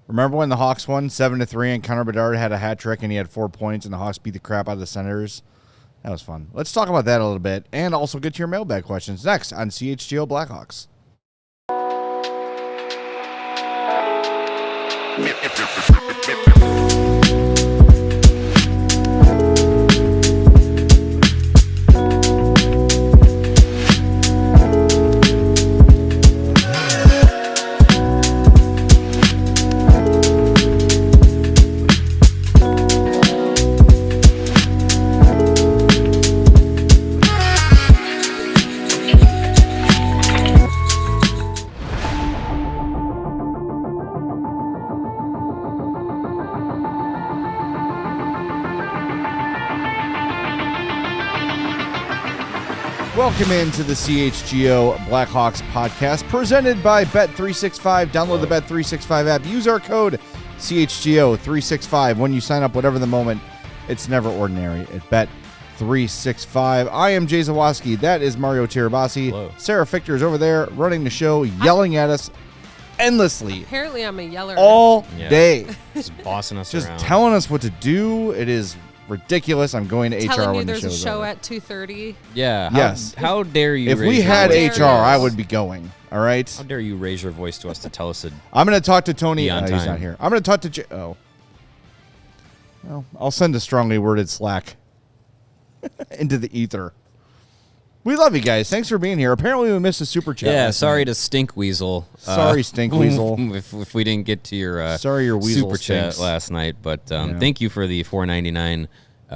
Remember when the Hawks won 7-3 and Connor Bedard had a hat trick and he had 4 points and the Hawks beat the crap out of the Senators? That was fun. Let's talk about that a little bit and also get to your mailbag questions next on CHGO Blackhawks. Welcome into the CHGO Blackhawks Podcast, presented by Bet365. Download the Bet365 app. Use our code CHGO365 when you sign up, whatever the moment. It's never ordinary at Bet365. I am Jay Zawaski. That is Mario Tirabassi. Hello. Sarah Fichter is over there running the show, yelling at us endlessly. Apparently I'm a yeller. All day. Just bossing us Just around. telling us what to do. It is ridiculous. I'm going to HR telling you when the there's a show's show over. at 2:30. Yeah. Yes. How dare you? If we raise your had voice HR, to us? I would be going. All right. How dare you raise your voice to us to tell us to? I'm going to talk to Tony. Be on He's time. not here. I'm going to talk to Well, I'll send a strongly worded Slack into the ether. We love you guys. Thanks for being here. Apparently, we missed a super chat. Yeah. last Sorry night. to Stink Weasel. Sorry, Stink Weasel. If we didn't get to your Sorry, your weasel super chat stinks. last night, but Yeah. thank you for the $4.99.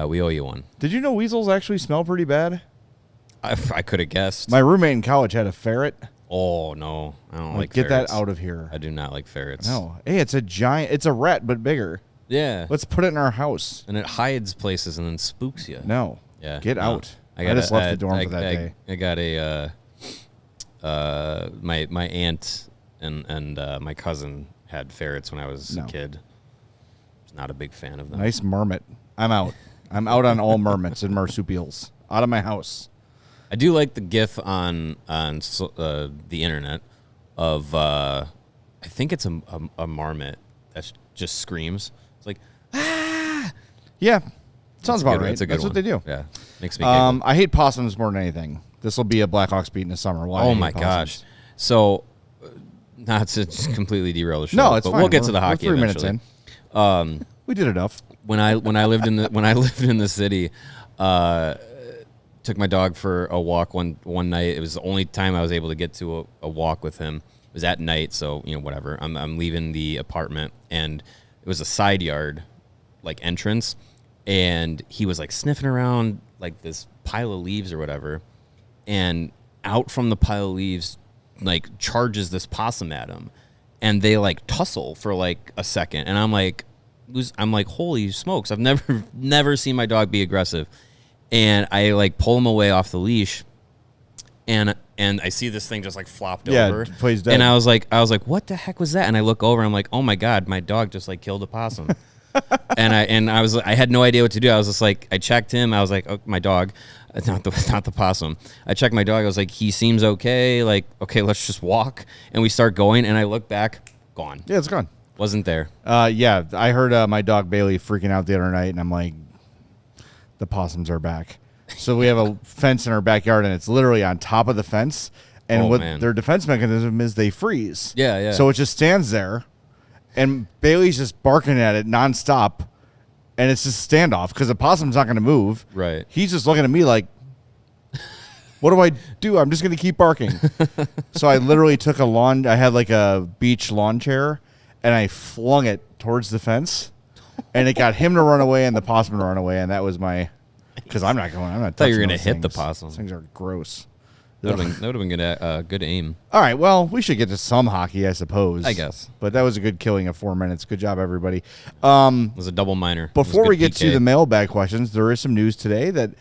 We owe you one. Did you know weasels actually smell pretty bad? I could have guessed. My roommate in college had a ferret. Oh no, I don't like. Get ferrets. that out of here. I do not like ferrets. No. Hey, it's a giant. It's a rat, but bigger. Yeah. Let's put it in our house. And it hides places and then spooks you. No. Yeah. Get no. out. I just left the dorm for that day. I got my aunt and my cousin had ferrets when I was No. a kid. I was not a big fan of them. Nice marmot. I'm out. I'm out on all marmots and marsupials. Out of my house. I do like the GIF on the internet of I think it's a marmot that just screams. It's like Yeah. Sounds about good- right. That's a good That's what one. they do. Yeah, makes me giggle. I hate possums more than anything. This will be a Blackhawks beat in the summer. Why I Oh hate my possums. gosh! So, not to just completely derail the show. No, it's but fine. we'll get to We're- the hockey we're 3 minutes eventually. in. We did enough. When I lived in the city, took my dog for a walk one night. It was the only time I was able to get to a walk with him. It was at night, so whatever. I'm leaving the apartment, and it was a side yard, like entrance, and he was like sniffing around like this pile of leaves or whatever, and out from the pile of leaves, like charges this possum at him, and they like tussle for like a second, and I'm like, holy smokes! I've never seen my dog be aggressive, and I like pull him away off the leash, and I see this thing just like flopped over, plays dead. and I was like, what the heck was that? And I look over, and I'm like, oh my god, my dog just like killed a possum, and I had no idea what to do. I was just like, I checked him. I was like, oh, my dog, not the possum. I checked my dog. I was like, he seems okay. Like, okay, let's just walk, and we start going, and I look back, gone. Yeah, it's gone. Wasn't there. Yeah, I heard my dog Bailey freaking out the other night, and I'm like, the possums are back. So we have a fence in our backyard, and it's literally on top of the fence. And Oh, what man. their defense mechanism is, they freeze. Yeah, yeah. So it just stands there, and Bailey's just barking at it nonstop, and it's just standoff because the possum's not going to move. Right. He's just looking at me like, what do I do? I'm just going to keep barking. So I literally took I had like a beach lawn chair, and I flung it towards the fence, and it got him to run away and the possum to run away, and that was because I'm not thought touching you were gonna those hit the things. possum. Those things are gross. That would have been good aim. All right, well, we should get to some hockey, I suppose. I guess. But that was a good killing of 4 minutes. Good job, everybody. It was a double minor. It was Before good we get PK. to the mailbag questions, there is some news today that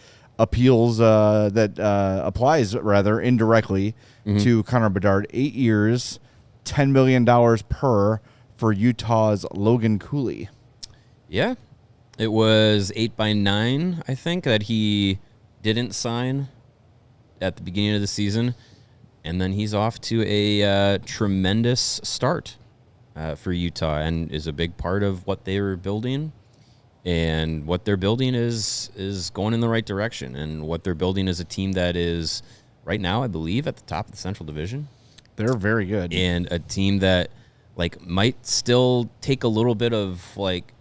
applies indirectly to Connor Bedard. 8 years, $10 million per for Utah's Logan Cooley. Yeah. It was 8x9, I think, that he didn't sign at the beginning of the season, and then he's off to a tremendous start. for Utah and is a big part of what they were building. And what they're building is going in the right direction. And what they're building is a team that is right now, I believe, at the top of the Central Division. They're very good. And a team that like might still take a little bit of like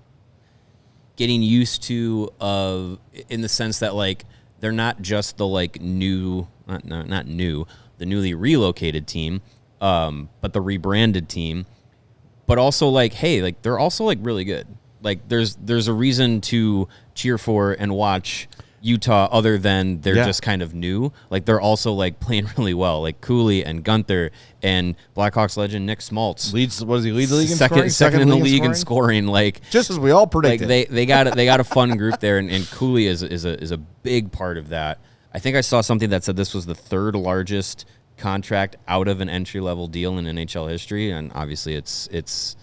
getting used to in the sense that like they're not just the like new, not new, the newly relocated team, but the rebranded team. But also like, hey, like they're also like really good. Like there's a reason to cheer for and watch Utah other than they're just kind of new. Like they're also like playing really well. Like Cooley and Gunther and Blackhawks legend Nick Smoltz Leads the league in scoring? Second in the league in scoring. Like just as we all predicted. Like they got a fun group there, and Cooley is a big part of that. I think I saw something that said this was the third largest contract out of an entry level deal in NHL history, and obviously it's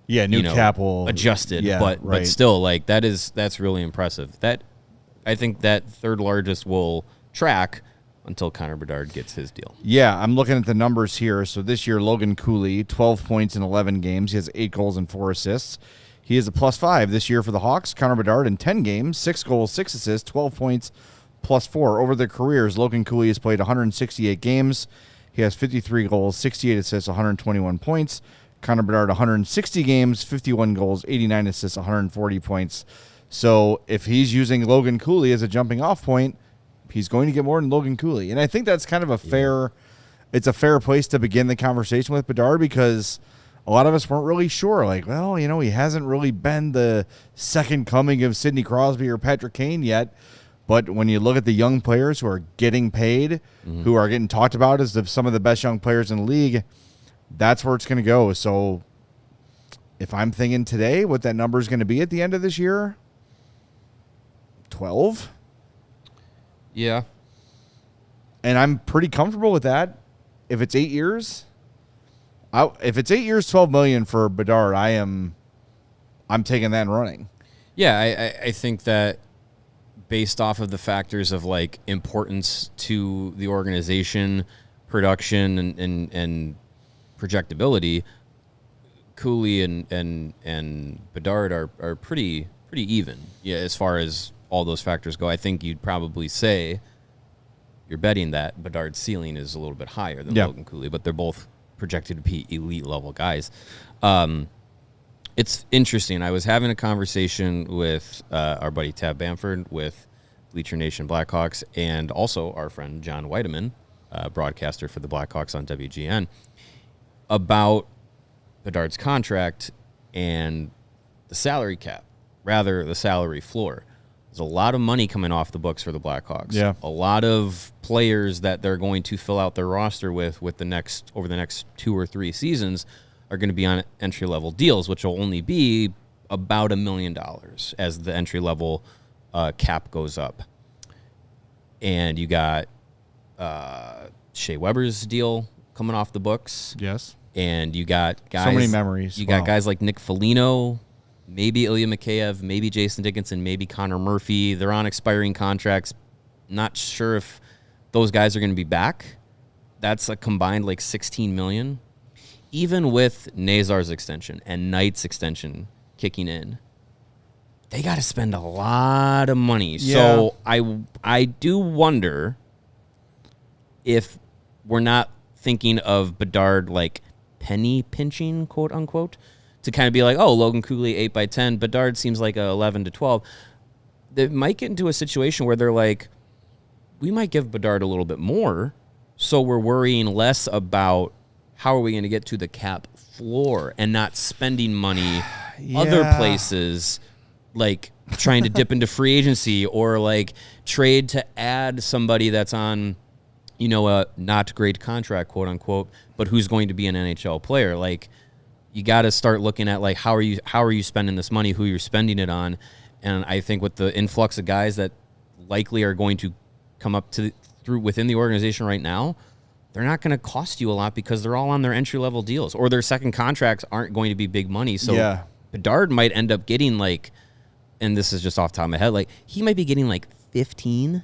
new cap will adjusted, but still like that's really impressive. That I think that third largest will track until Connor Bedard gets his deal. Yeah, I'm looking at the numbers here. So this year, Logan Cooley, 12 points in 11 games. He has 8 goals and 4 assists. He is a +5 this year for the Hawks. Connor Bedard in 10 games, 6 goals, 6 assists, 12 points, +4. Over their careers, Logan Cooley has played 168 games. He has 53 goals, 68 assists, 121 points. Connor Bedard, 160 games, 51 goals, 89 assists, 140 points. So if he's using Logan Cooley as a jumping off point, he's going to get more than Logan Cooley. And I think that's kind of a fair place to begin the conversation with Bedard, because a lot of us weren't really sure. Like, well, he hasn't really been the second coming of Sidney Crosby or Patrick Kane yet. But when you look at the young players who are getting paid, who are getting talked about as some of the best young players in the league, that's where it's going to go. So if I'm thinking today what that number is going to be at the end of this year, 12. Yeah. And I'm pretty comfortable with that. If it's 8 years, if it's 8 years, $12 million for Bedard, I'm taking that and running. Yeah, I think that based off of the factors of like importance to the organization, production, and projectability, Cooley and Bedard are pretty even. Yeah, as far as all those factors go, I think you'd probably say you're betting that Bedard's ceiling is a little bit higher than Logan Cooley, but they're both projected to be elite level guys. It's interesting. I was having a conversation with our buddy Tab Bamford with Bleacher Nation Blackhawks, and also our friend John Weideman, broadcaster for the Blackhawks on WGN, about Bedard's contract and the salary cap, rather the salary floor. There's a lot of money coming off the books for the Blackhawks. Yeah. A lot of players that they're going to fill out their roster with over the next 2 or 3 seasons are going to be on entry-level deals, which will only be about $1 million as the entry-level cap goes up. And you got Shea Weber's deal coming off the books. Yes. And you got guys... So many memories. You got guys like Nick Foligno, maybe Ilya Mikheyev, maybe Jason Dickinson, maybe Connor Murphy. They're on expiring contracts. Not sure if those guys are going to be back. That's a combined like $16 million. Even with Nazar's extension and Knight's extension kicking in, they got to spend a lot of money. Yeah. So I do wonder if we're not thinking of Bedard like penny pinching, quote unquote, to kind of be like, oh, Logan Cooley 8x10, Bedard seems like a 11 to 12. They might get into a situation where they're like, we might give Bedard a little bit more, so we're worrying less about how are we going to get to the cap floor and not spending money other places, like trying to dip into free agency or like trade to add somebody that's on, a not great contract, quote unquote, but who's going to be an NHL player. Like, you got to start looking at like how are you spending this money, who you're spending it on, and I think with the influx of guys that likely are going to come up through within the organization right now, they're not going to cost you a lot because they're all on their entry-level deals, or their second contracts aren't going to be big money. So Bedard might end up getting like, and this is just off the top of my head, like he might be getting like 15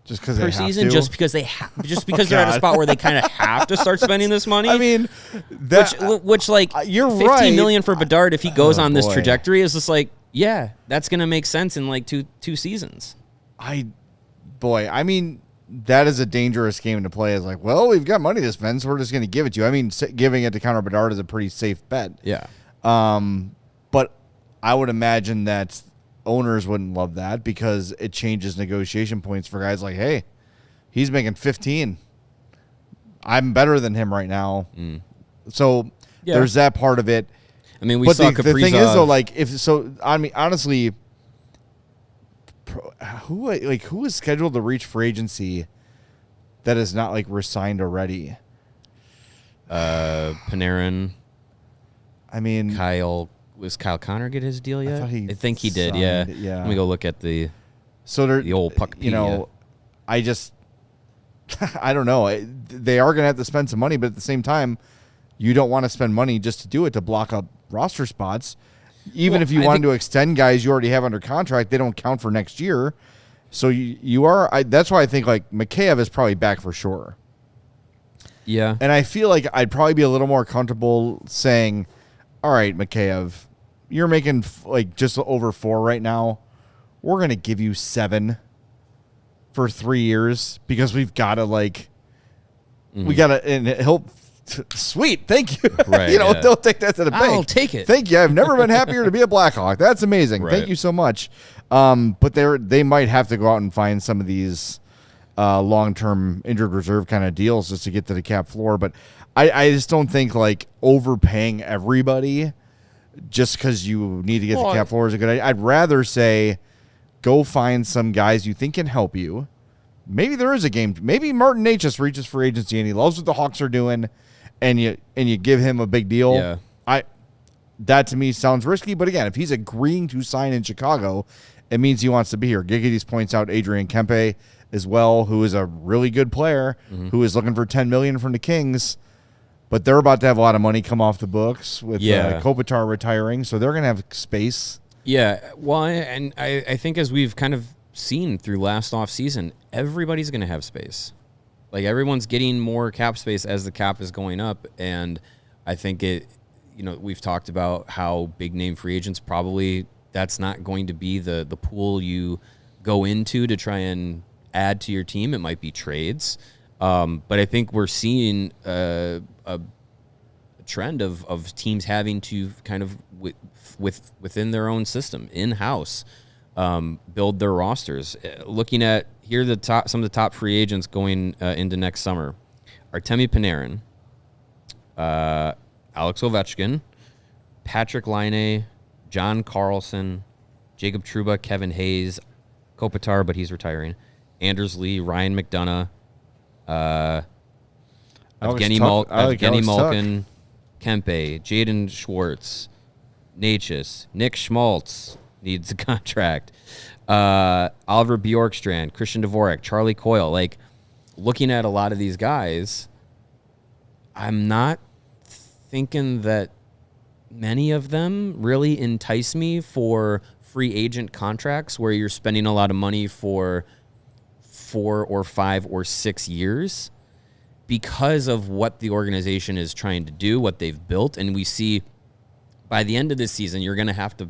Just because per season, just because they're at a spot where they kind of have to start spending this money. I mean, which like you're $15 right. million for Bedard if he goes on this trajectory is just like, yeah, that's gonna make sense in like two seasons. I mean, that is a dangerous game to play. It's like, well, we've got money to spend, so we're just going to give it to you. I mean, giving it to Connor Bedard is a pretty safe bet. Yeah. But I would imagine that owners wouldn't love that because it changes negotiation points for guys like, hey, he's making 15. I'm better than him right now. So there's that part of it. I mean, we saw the thing is, though, like, honestly, who is scheduled to reach free agency that is not like resigned already? Panarin. I mean, Kyle Connor get his deal yet? I think he did. Yeah. Let me go look at the old Puckpedia. You know, I don't know. They are going to have to spend some money, but at the same time, you don't want to spend money just to do it to block up roster spots. Even if you wanted to extend guys you already have under contract, they don't count for next year. So that's why I think like Mikheyev is probably back for sure. Yeah. And I feel like I'd probably be a little more comfortable saying, all right, Mikheyev, you're making like just over 4 right now. We're going to give you 7 for 3 years because we've got to and he'll, sweet, thank you. Right, they'll take that to the bank. I'll take it. Thank you. I've never been happier to be a Blackhawk. That's amazing. Right. Thank you so much. But they might have to go out and find some of these long-term injured reserve kind of deals just to get to the cap floor. But I just don't think like overpaying everybody just because you need to get the cap floor is a good idea. I'd rather say go find some guys you think can help you. Maybe there is a game. Maybe Martin Necas reaches free agency and he loves what the Hawks are doing. And you give him a big deal. Yeah. That to me sounds risky. But again, if he's agreeing to sign in Chicago, it means he wants to be here. Giggity points out Adrian Kempe as well, who is a really good player, who is looking for $10 million from the Kings. But they're about to have a lot of money come off the books with Kopitar retiring, so they're going to have space. Yeah, well, and I think as we've kind of seen through last offseason, everybody's going to have space. Like, everyone's getting more cap space as the cap is going up, and I think we've talked about how big-name free agents probably that's not going to be the pool you go into to try and add to your team. It might be trades. But I think we're seeing a trend of teams having to kind of within their own system, in-house, build their rosters. Looking at here, some of the top free agents going into next summer: Artemi Panarin, Alex Ovechkin, Patrick Laine, John Carlson, Jacob Trouba, Kevin Hayes, Kopitar, but he's retiring, Anders Lee, Ryan McDonough, Evgeny Malkin, Kempe, Jaden Schwartz, Necas, Nick Schmaltz needs a contract, Oliver Bjorkstrand, Christian Dvorak, Charlie Coyle. Like, looking at a lot of these guys, I'm not thinking that many of them really entice me for free agent contracts where you're spending a lot of money for 4 or 5 or 6 years because of what the organization is trying to do, what they've built. And we see by the end of this season, you're going to have to,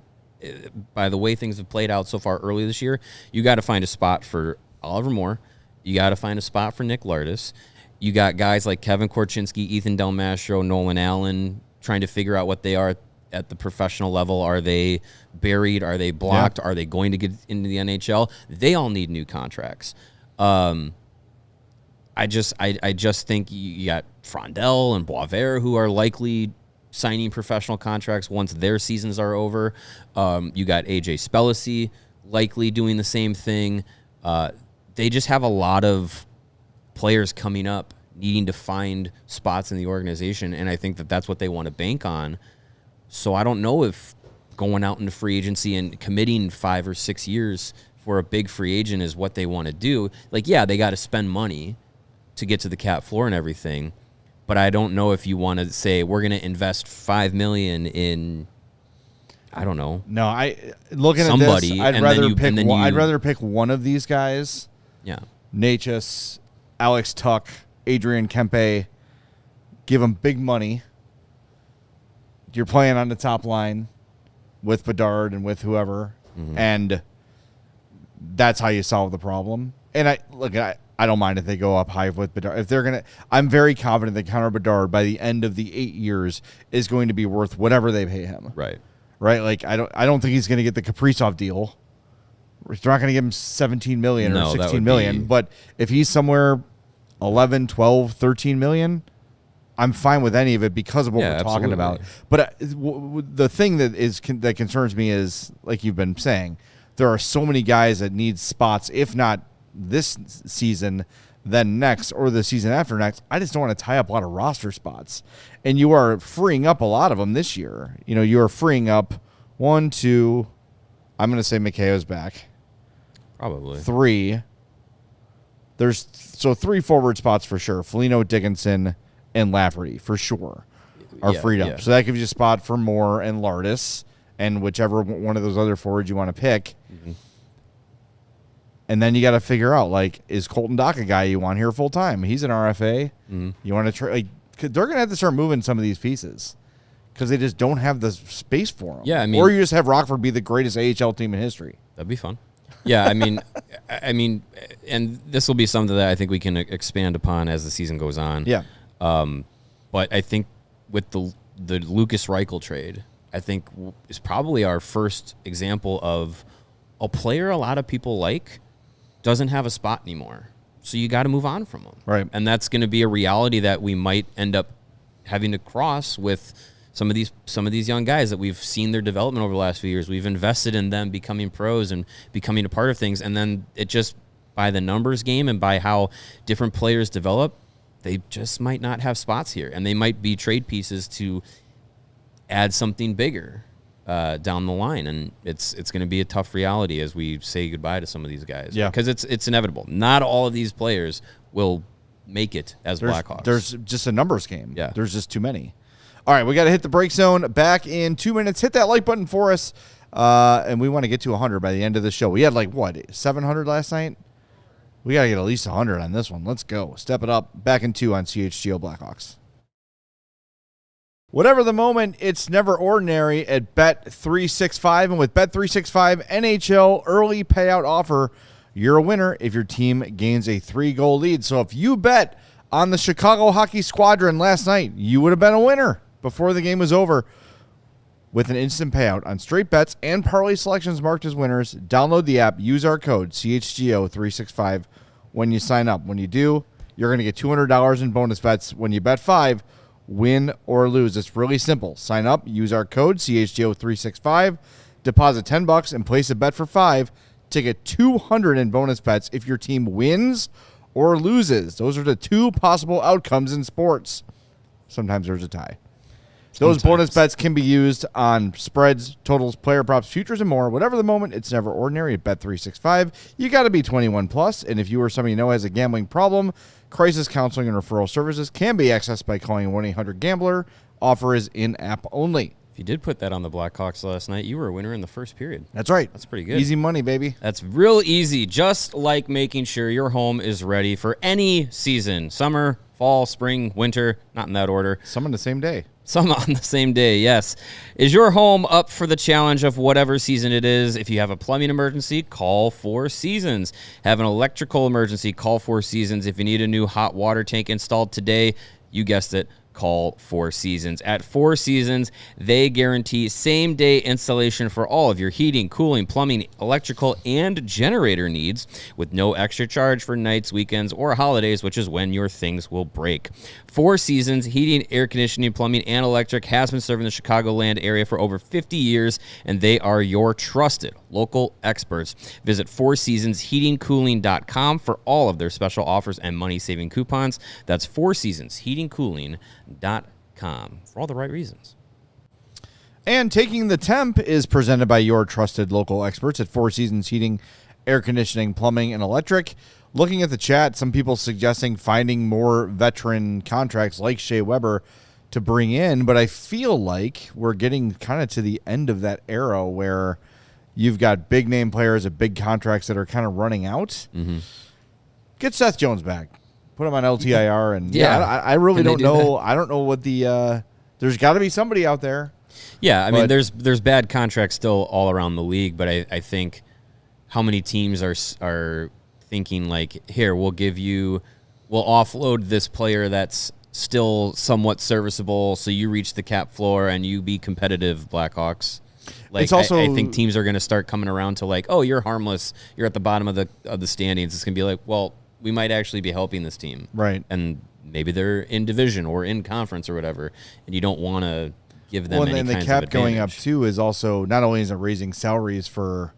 by the way things have played out so far early this year, you got to find a spot for Oliver Moore. You got to find a spot for Nick Lardis. You got guys like Kevin Korchinski, Ethan Del Mastro, Nolan Allen trying to figure out what they are at the professional level. Are they buried? Are they blocked? Yeah. Are they going to get into the NHL? They all need new contracts. I just think you got Frondel and Boisvert who are likely signing professional contracts once their seasons are over. You got AJ Spellacy likely doing the same thing. They just have a lot of players coming up needing to find spots in the organization, and I think that that's what they want to bank on. So I don't know if going out into free agency and committing 5 or 6 years for a big free agent is what they want to do. Like, yeah, they got to spend money to get to the cap floor and everything, but I don't know if you want to say we're going to invest $5 million in, I don't know. No, I'd rather pick one of these guys. Yeah. Natchez, Alex Tuck, Adrian Kempe, give them big money. You're playing on the top line with Bedard and with whoever, and that's how you solve the problem. And I don't mind if they go up high with Bedard. If they're gonna, I'm very confident that Connor Bedard by the end of the 8 years is going to be worth whatever they pay him. Right. Like I don't think he's going to get the Kaprizov deal. They're not going to give him $17 million or $16 million. But if he's somewhere 11, 12, 13 million, I'm fine with any of it because of what we're talking about. But the thing that concerns me is, like you've been saying, there are so many guys that need spots, if not this season, then next, or the season after next. I just don't want to tie up a lot of roster spots. And you are freeing up a lot of them this year. You are freeing up 1, 2, I'm going to say Mikheiv's back. Probably. 3. There's 3 forward spots for sure. Foligno, Dickinson, and Lafferty for sure are freed up. So that gives you a spot for Moore and Lardis and whichever one of those other forwards you want to pick. And then you got to figure out, is Colton Dock a guy you want here full time? He's an RFA. You want to try? They're going to have to start moving some of these pieces because they just don't have the space for them. Yeah, or you just have Rockford be the greatest AHL team in history. That'd be fun. Yeah, I mean, and this will be something that I think we can expand upon as the season goes on. Yeah. But I think with the Lucas Reichel trade, I think is probably our first example of a player a lot of people doesn't have a spot anymore. So you got to move on from him. Right. And that's going to be a reality that we might end up having to cross with some of these young guys that we've seen their development over the last few years. We've invested in them becoming pros and becoming a part of things. And then it just, by the numbers game and by how different players develop, they just might not have spots here. And they might be trade pieces to add something bigger down the line. And it's going to be a tough reality as we say goodbye to some of these guys. Yeah. Because it's inevitable. Not all of these players will make it as Blackhawks. There's just a numbers game. Yeah. There's just too many. All right, we got to hit the break zone. Back in 2 minutes. Hit that like button for us. And we want to get to 100 by the end of the show. We had 700 last night? We got to get at least 100 on this one. Let's go. Step it up. Back in 2 on CHGO Blackhawks. Whatever the moment, it's never ordinary at Bet365. And with Bet365 NHL early payout offer, you're a winner if your team gains a 3-goal lead. So if you bet on the Chicago Hockey Squadron last night, you would have been a winner before the game was over with an instant payout on straight bets and parlay selections marked as winners. Download the app. Use our code CHGO365 when you sign up. When you do, you're going to get $200 in bonus bets when you bet 5, win or lose. It's really simple. Sign up, use our code CHGO365, deposit $10 and place a bet for 5 to get $200 in bonus bets if your team wins or loses. Those are the 2 possible outcomes in sports. Sometimes there's a tie. Those bonus bets can be used on spreads, totals, player props, futures, and more. Whatever the moment, it's never ordinary at Bet365. You got to be 21 plus, and if you or somebody you know has a gambling problem, crisis counseling and referral services can be accessed by calling 1-800-GAMBLER. Offer is in-app only. If you did put that on the Blackhawks last night, you were a winner in the first period. That's right. That's pretty good. Easy money, baby. That's real easy, just like making sure your home is ready for any season. Summer, fall, spring, winter, not in that order. Some on the same day. Some on the same day, yes. Is your home up for the challenge of whatever season it is? If you have a plumbing emergency, call 4 Seasons. Have an electrical emergency, call 4 Seasons. If you need a new hot water tank installed today, you guessed it, call 4 Seasons. At 4 Seasons, they guarantee same-day installation for all of your heating, cooling, plumbing, electrical, and generator needs with no extra charge for nights, weekends, or holidays, which is when your things will break. 4 Seasons Heating, Air Conditioning, Plumbing, and Electric has been serving the Chicagoland area for over 50 years, and they are your trusted local experts. Visit 4seasonsheatingcooling.com for all of their special offers and money-saving coupons. That's 4seasonsheatingcooling.com for all the right reasons. And Taking the Temp is presented by your trusted local experts at 4 Seasons Heating, Air Conditioning, Plumbing, and Electric. Looking at the chat, some people suggesting finding more veteran contracts like Shea Weber to bring in, but I feel like we're getting kind of to the end of that era where you've got big name players at big contracts that are kind of running out. Get Seth Jones back. Put him on LTIR. And I really Can don't they do know. I don't know what the there's got to be somebody out there. Yeah, I mean, there's bad contracts still all around the league, but I think how many teams are thinking like, here, we'll offload this player that's still somewhat serviceable, so you reach the cap floor and you be competitive, Blackhawks. Like, it's also, I think teams are going to start coming around to like, oh, you're harmless, you're at the bottom of the standings. It's going to be like, well, we might actually be helping this team, right? And maybe they're in division or in conference or whatever, and you don't want to give them any and kinds the cap of going up advantage. too is also not only is it raising salaries for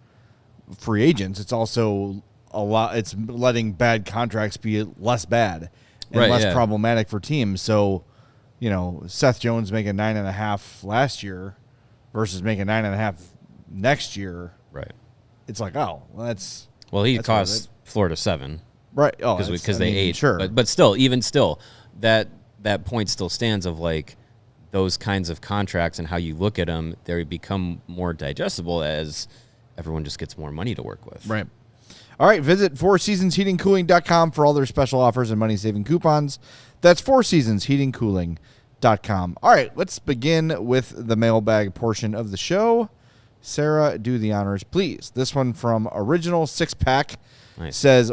free agents, it's also it's letting bad contracts be less bad and less problematic for teams. So, Seth Jones making 9.5 last year versus making 9.5 next year. Right. It's like, oh, well, he cost Florida 7. Right. Oh, because they ate. Sure. But still, that point still stands of like those kinds of contracts and how you look at them, they become more digestible as everyone just gets more money to work with. Right. All right. Visit fourseasonsheatingcooling.com for all their special offers and money-saving coupons. That's fourseasonsheatingcooling.com. All right. Let's begin with the mailbag portion of the show. Sarah, do the honors, please. This one from Original Six Pack says,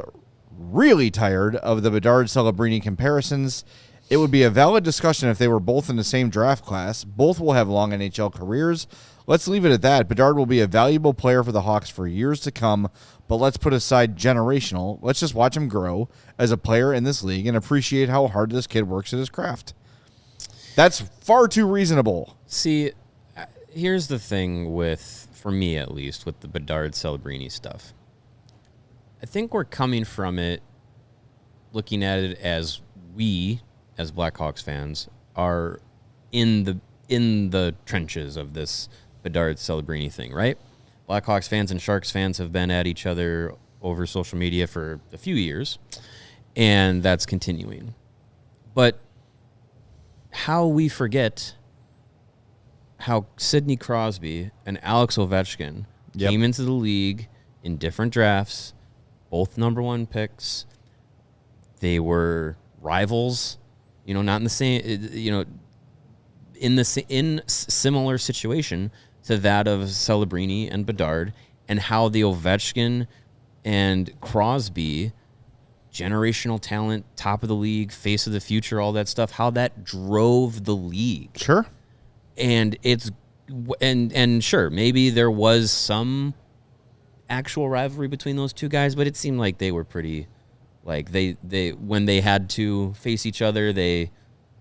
really tired of the Bedard Celebrini comparisons. It would be a valid discussion if they were both in the same draft class. Both will have long NHL careers. Let's leave it at that. Bedard will be a valuable player for the Hawks for years to come, but let's put aside generational. Let's just watch him grow as a player in this league and appreciate how hard this kid works at his craft. That's far too reasonable. See, here's the thing for me at least, with the Bedard Celebrini stuff. I think we're coming from it, looking at it as we, as Blackhawks fans, are in the trenches of this Bedard Celebrini thing, right? Blackhawks fans and Sharks fans have been at each other over social media for a few years, and that's continuing. But how we forget how Sidney Crosby and Alex Ovechkin came into the league in different drafts, both number 1 picks. They were rivals, not in the same, in similar situation to that of Celebrini and Bedard, and how the Ovechkin and Crosby, generational talent, top of the league, face of the future, all that stuff, how that drove the league. Sure. And and sure, maybe there was some actual rivalry between those two guys, but it seemed like they were pretty, like they when they had to face each other, they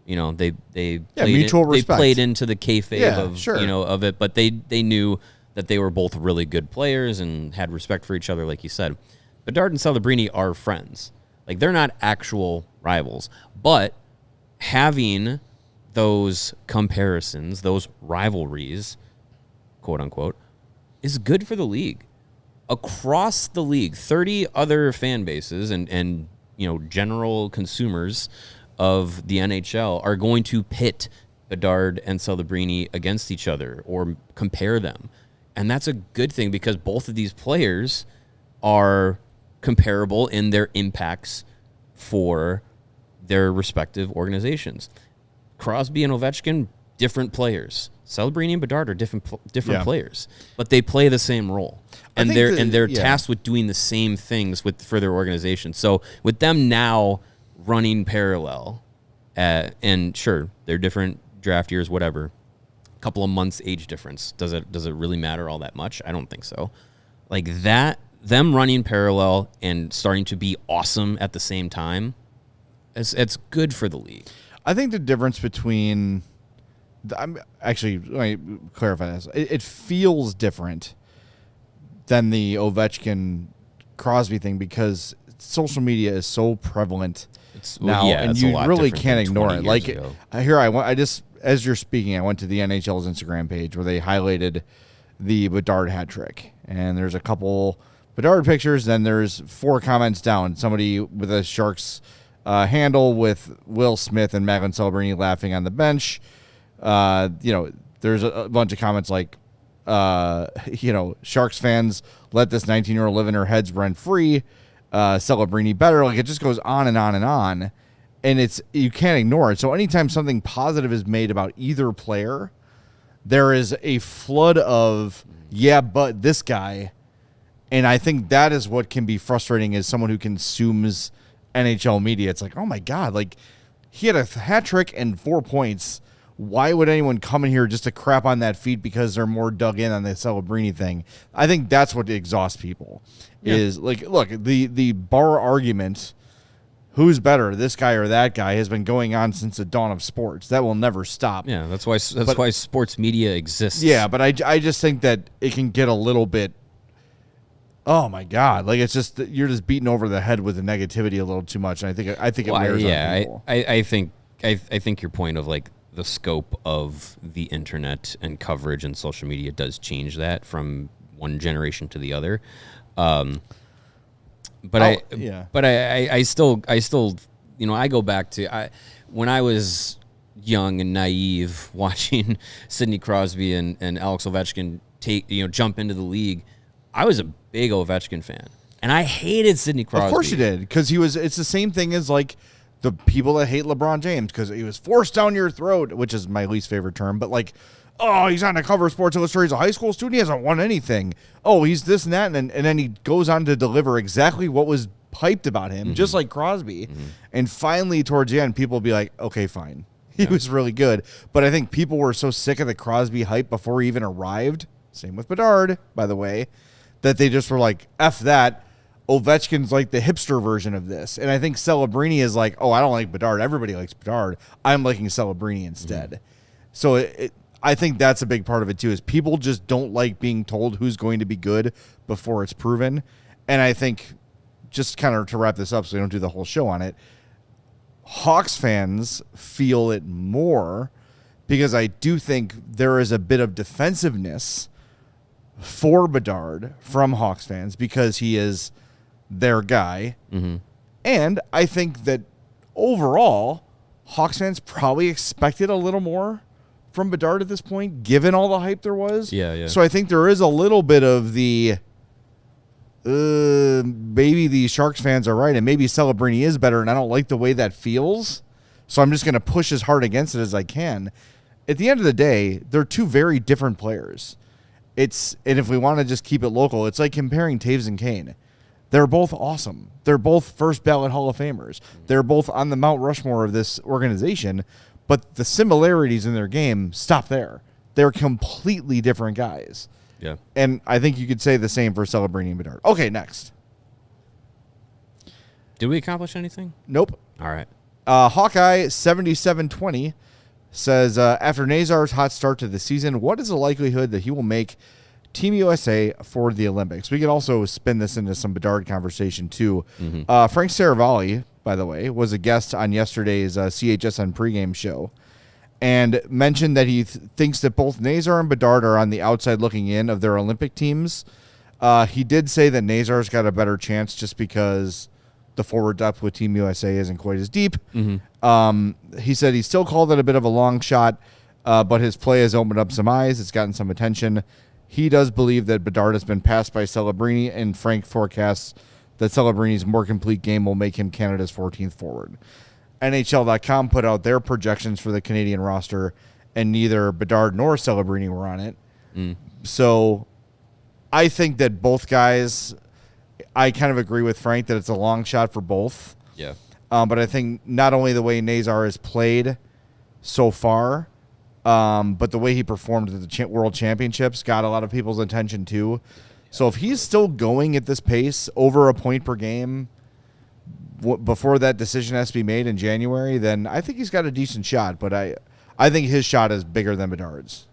mutual respect. They played into the kayfabe of sure. Of it, but they knew that they were both really good players and had respect for each other, like you said. Bedard and Celebrini are friends. Like, they're not actual rivals, but having those comparisons, those rivalries, quote unquote, is good for the league. Across the league, 30 other fan bases and general consumers of the NHL are going to pit Bedard and Celebrini against each other or compare them. And that's a good thing because both of these players are comparable in their impacts for their respective organizations. Crosby and Ovechkin, different players. Celebrini and Bedard are different players, but they play the same role, and they're tasked with doing the same things for their organization. So with them now running parallel, and sure, they're different draft years, whatever. A couple of months age difference. Does it really matter all that much? I don't think so. Like that, them running parallel and starting to be awesome at the same time, it's good for the league. I think the difference between let me clarify this. It feels different than the Ovechkin Crosby thing because social media is so prevalent now, and you really can't ignore it. Like here, I just as you're speaking, I went to the NHL's Instagram page where they highlighted the Bedard hat trick, and there's a couple Bedard pictures. Then there's 4 comments down. Somebody with a Sharks handle with Will Smith and Macklin Celebrini laughing on the bench. There's a bunch of comments like, Sharks fans let this 19-year-old live in her heads rent free. Celebrini better. Like, it just goes on and on and on, and you can't ignore it. So anytime something positive is made about either player, there is a flood of, yeah, but this guy. And I think that is what can be frustrating as someone who consumes NHL media. It's like, oh my God, like, he had a hat trick and 4 points. Why would anyone come in here just to crap on that feat because they're more dug in on the Celebrini thing? I think that's what exhausts people. Yeah. Is like, look, the bar argument, who's better, this guy or that guy, has been going on since the dawn of sports. That will never stop. Yeah, that's why sports media exists. Yeah, but I just think that it can get a little bit, oh my God, like, it's just, you're just beating over the head with the negativity a little too much. And I think it wears on people. I think your point of, like, the scope of the internet and coverage and social media does change that from one generation to the other. I still, you know, I go back to when I was young and naive watching Sidney Crosby and Alex Ovechkin jump into the league. I was a big Ovechkin fan, and I hated Sidney Crosby. Of course you did, because it's the same thing as, like, the people that hate LeBron James because he was forced down your throat, which is my least favorite term, but, like, oh, he's on the cover of Sports Illustrated. He's a high school student. He hasn't won anything. Oh, he's this and that. And then he goes on to deliver exactly what was hyped about him, just like Crosby. And finally, towards the end, people will be like, okay, fine. He was really good. But I think people were so sick of the Crosby hype before he even arrived, same with Bedard, by the way, that they just were like, F that. Ovechkin's like the hipster version of this. And I think Celebrini is like, oh, I don't like Bedard. Everybody likes Bedard. I'm liking Celebrini instead. So I think that's a big part of it too, is people just don't like being told who's going to be good before it's proven. And I think, just kind of to wrap this up so we don't do the whole show on it, Hawks fans feel it more because I do think there is a bit of defensiveness for Bedard from Hawks fans because he is their guy. And I think that overall, Hawks fans probably expected a little more from Bedard at this point, given all the hype there was. Yeah. So I think there is a little bit of the maybe the Sharks fans are right, and maybe Celebrini is better, and I don't like the way that feels. So I'm just going to push as hard against it as I can. At the end of the day, they're two very different players. And if we want to just keep it local, it's like comparing Taves and Kane. They're both awesome. They're both first ballot Hall of Famers. They're both on the Mount Rushmore of this organization, but the similarities in their game stop there. They're completely different guys. Yeah. And I think you could say the same for Celebrini and Bedard. Okay, next. Did we accomplish anything? Nope. All right. Hawkeye 7720 says, after Nazar's hot start to the season, what is the likelihood that he will make Team USA for the Olympics? We could also spin this into some Bedard conversation, too. Frank Saravalli, by the way, was a guest on yesterday's CHSN pregame show and mentioned that he thinks that both Nazar and Bedard are on the outside looking in of their Olympic teams. He did say that Nazar's got a better chance just because the forward depth with Team USA isn't quite as deep. He said he still called it a bit of a long shot, but his play has opened up some eyes. It's gotten some attention. He does believe that Bedard has been passed by Celebrini, and Frank forecasts that Celebrini's more complete game will make him Canada's 14th forward. NHL.com put out their projections for the Canadian roster, and neither Bedard nor Celebrini were on it. So I think that both guys, I kind of agree with Frank that it's a long shot for both. Yeah. But I think not only the way Nazar has played so far, but the way he performed at the World Championships got a lot of people's attention too. So if he's still going at this pace, over a point per game, before that decision has to be made in January, then I think he's got a decent shot. But I think his shot is bigger than Bedard's.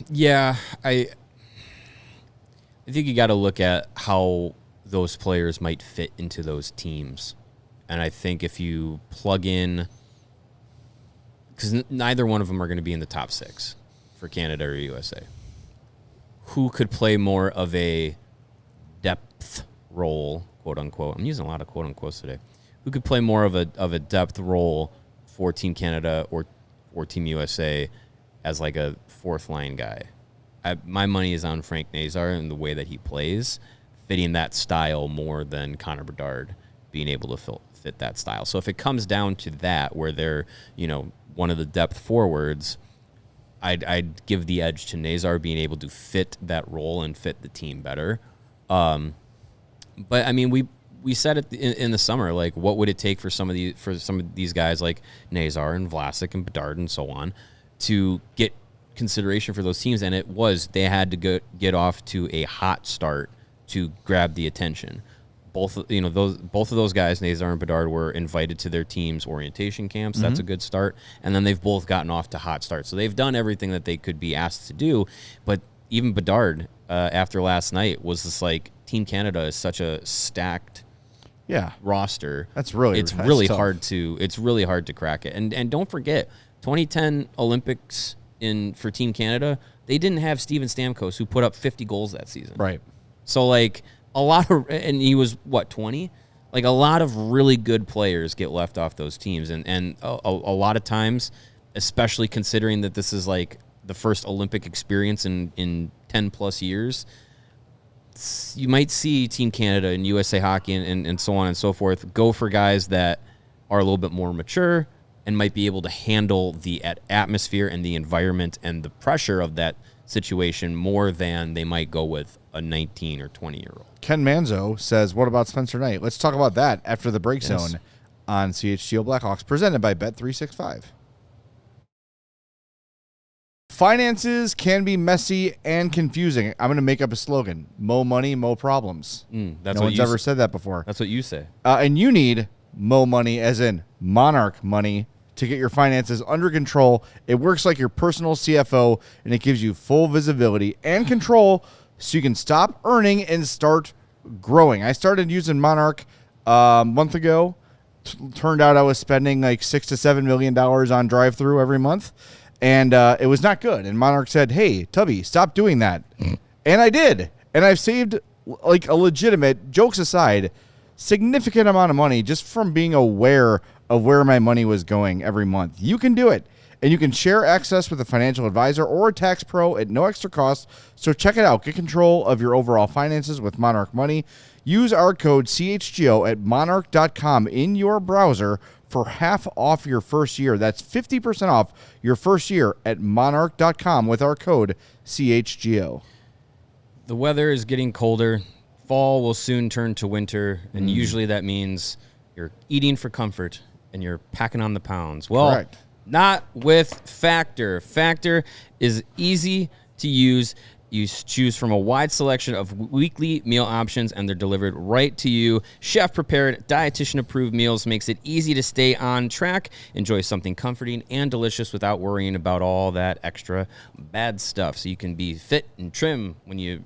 Yeah, I think you got to look at how those players might fit into those teams. And I think if you plug in, because neither one of them are going to be in the top 6 for Canada or USA, who could play more of a depth role, quote unquote? I'm using a lot of quote unquotes today. Who could play more of a depth role for Team Canada or Team USA as like a fourth line guy? My money is on Frank Nazar and the way that he plays fitting that style more than Connor Bedard being able to fit that style. So if it comes down to that, where they're, one of the depth forwards, I'd give the edge to Nazar being able to fit that role and fit the team better. But I mean, we said it in the summer, like, what would it take for some of these guys like Nazar and Vlasic and Bedard and so on to get consideration for those teams? And they had to get off to a hot start to grab the attention. Both of those guys, Nazar and Bedard, were invited to their team's orientation camps. Mm-hmm. That's a good start. And then they've both gotten off to hot starts. So they've done everything that they could be asked to do. But even Bedard, after last night, was just like, Team Canada is such a stacked roster. It's really hard to crack it. And don't forget, 2010 Olympics for Team Canada, they didn't have Steven Stamkos, who put up 50 goals that season. Right. So, like, and he was, 20? Like, a lot of really good players get left off those teams. And a lot of times, especially considering that this is, like, the first Olympic experience in 10-plus years, you might see Team Canada and USA Hockey and so on and so forth go for guys that are a little bit more mature and might be able to handle the atmosphere and the environment and the pressure of that situation more than they might go with a 19 or 20-year-old. Ken Manzo says, what about Spencer Knight? Let's talk about that after the break zone on CHGO Blackhawks, presented by Bet365. Finances can be messy and confusing. I'm going to make up a slogan. Mo money, mo problems. No one's ever said that before. That's what you say. And you need mo money, as in Monarch money, to get your finances under control. It works like your personal CFO, and it gives you full visibility and control so you can stop earning and start growing. I started using Monarch a month ago. Turned out I was spending like $6 to $7 million on drive-through every month. And it was not good. And Monarch said, hey, Tubby, stop doing that. And I did. And I've saved, like, a legitimate, jokes aside, significant amount of money just from being aware of where my money was going every month. You can do it. And you can share access with a financial advisor or a tax pro at no extra cost. So check it out. Get control of your overall finances with Monarch Money. Use our code CHGO at monarch.com in your browser for half off your first year. That's 50% off your first year at monarch.com with our code CHGO. The weather is getting colder. Fall will soon turn to winter, and usually that means you're eating for comfort and you're packing on the pounds. Well, correct. Not with Factor. Factor is easy to use. You choose from a wide selection of weekly meal options, and they're delivered right to you. Chef-prepared, dietitian-approved meals makes it easy to stay on track. Enjoy something comforting and delicious without worrying about all that extra bad stuff. So you can be fit and trim when you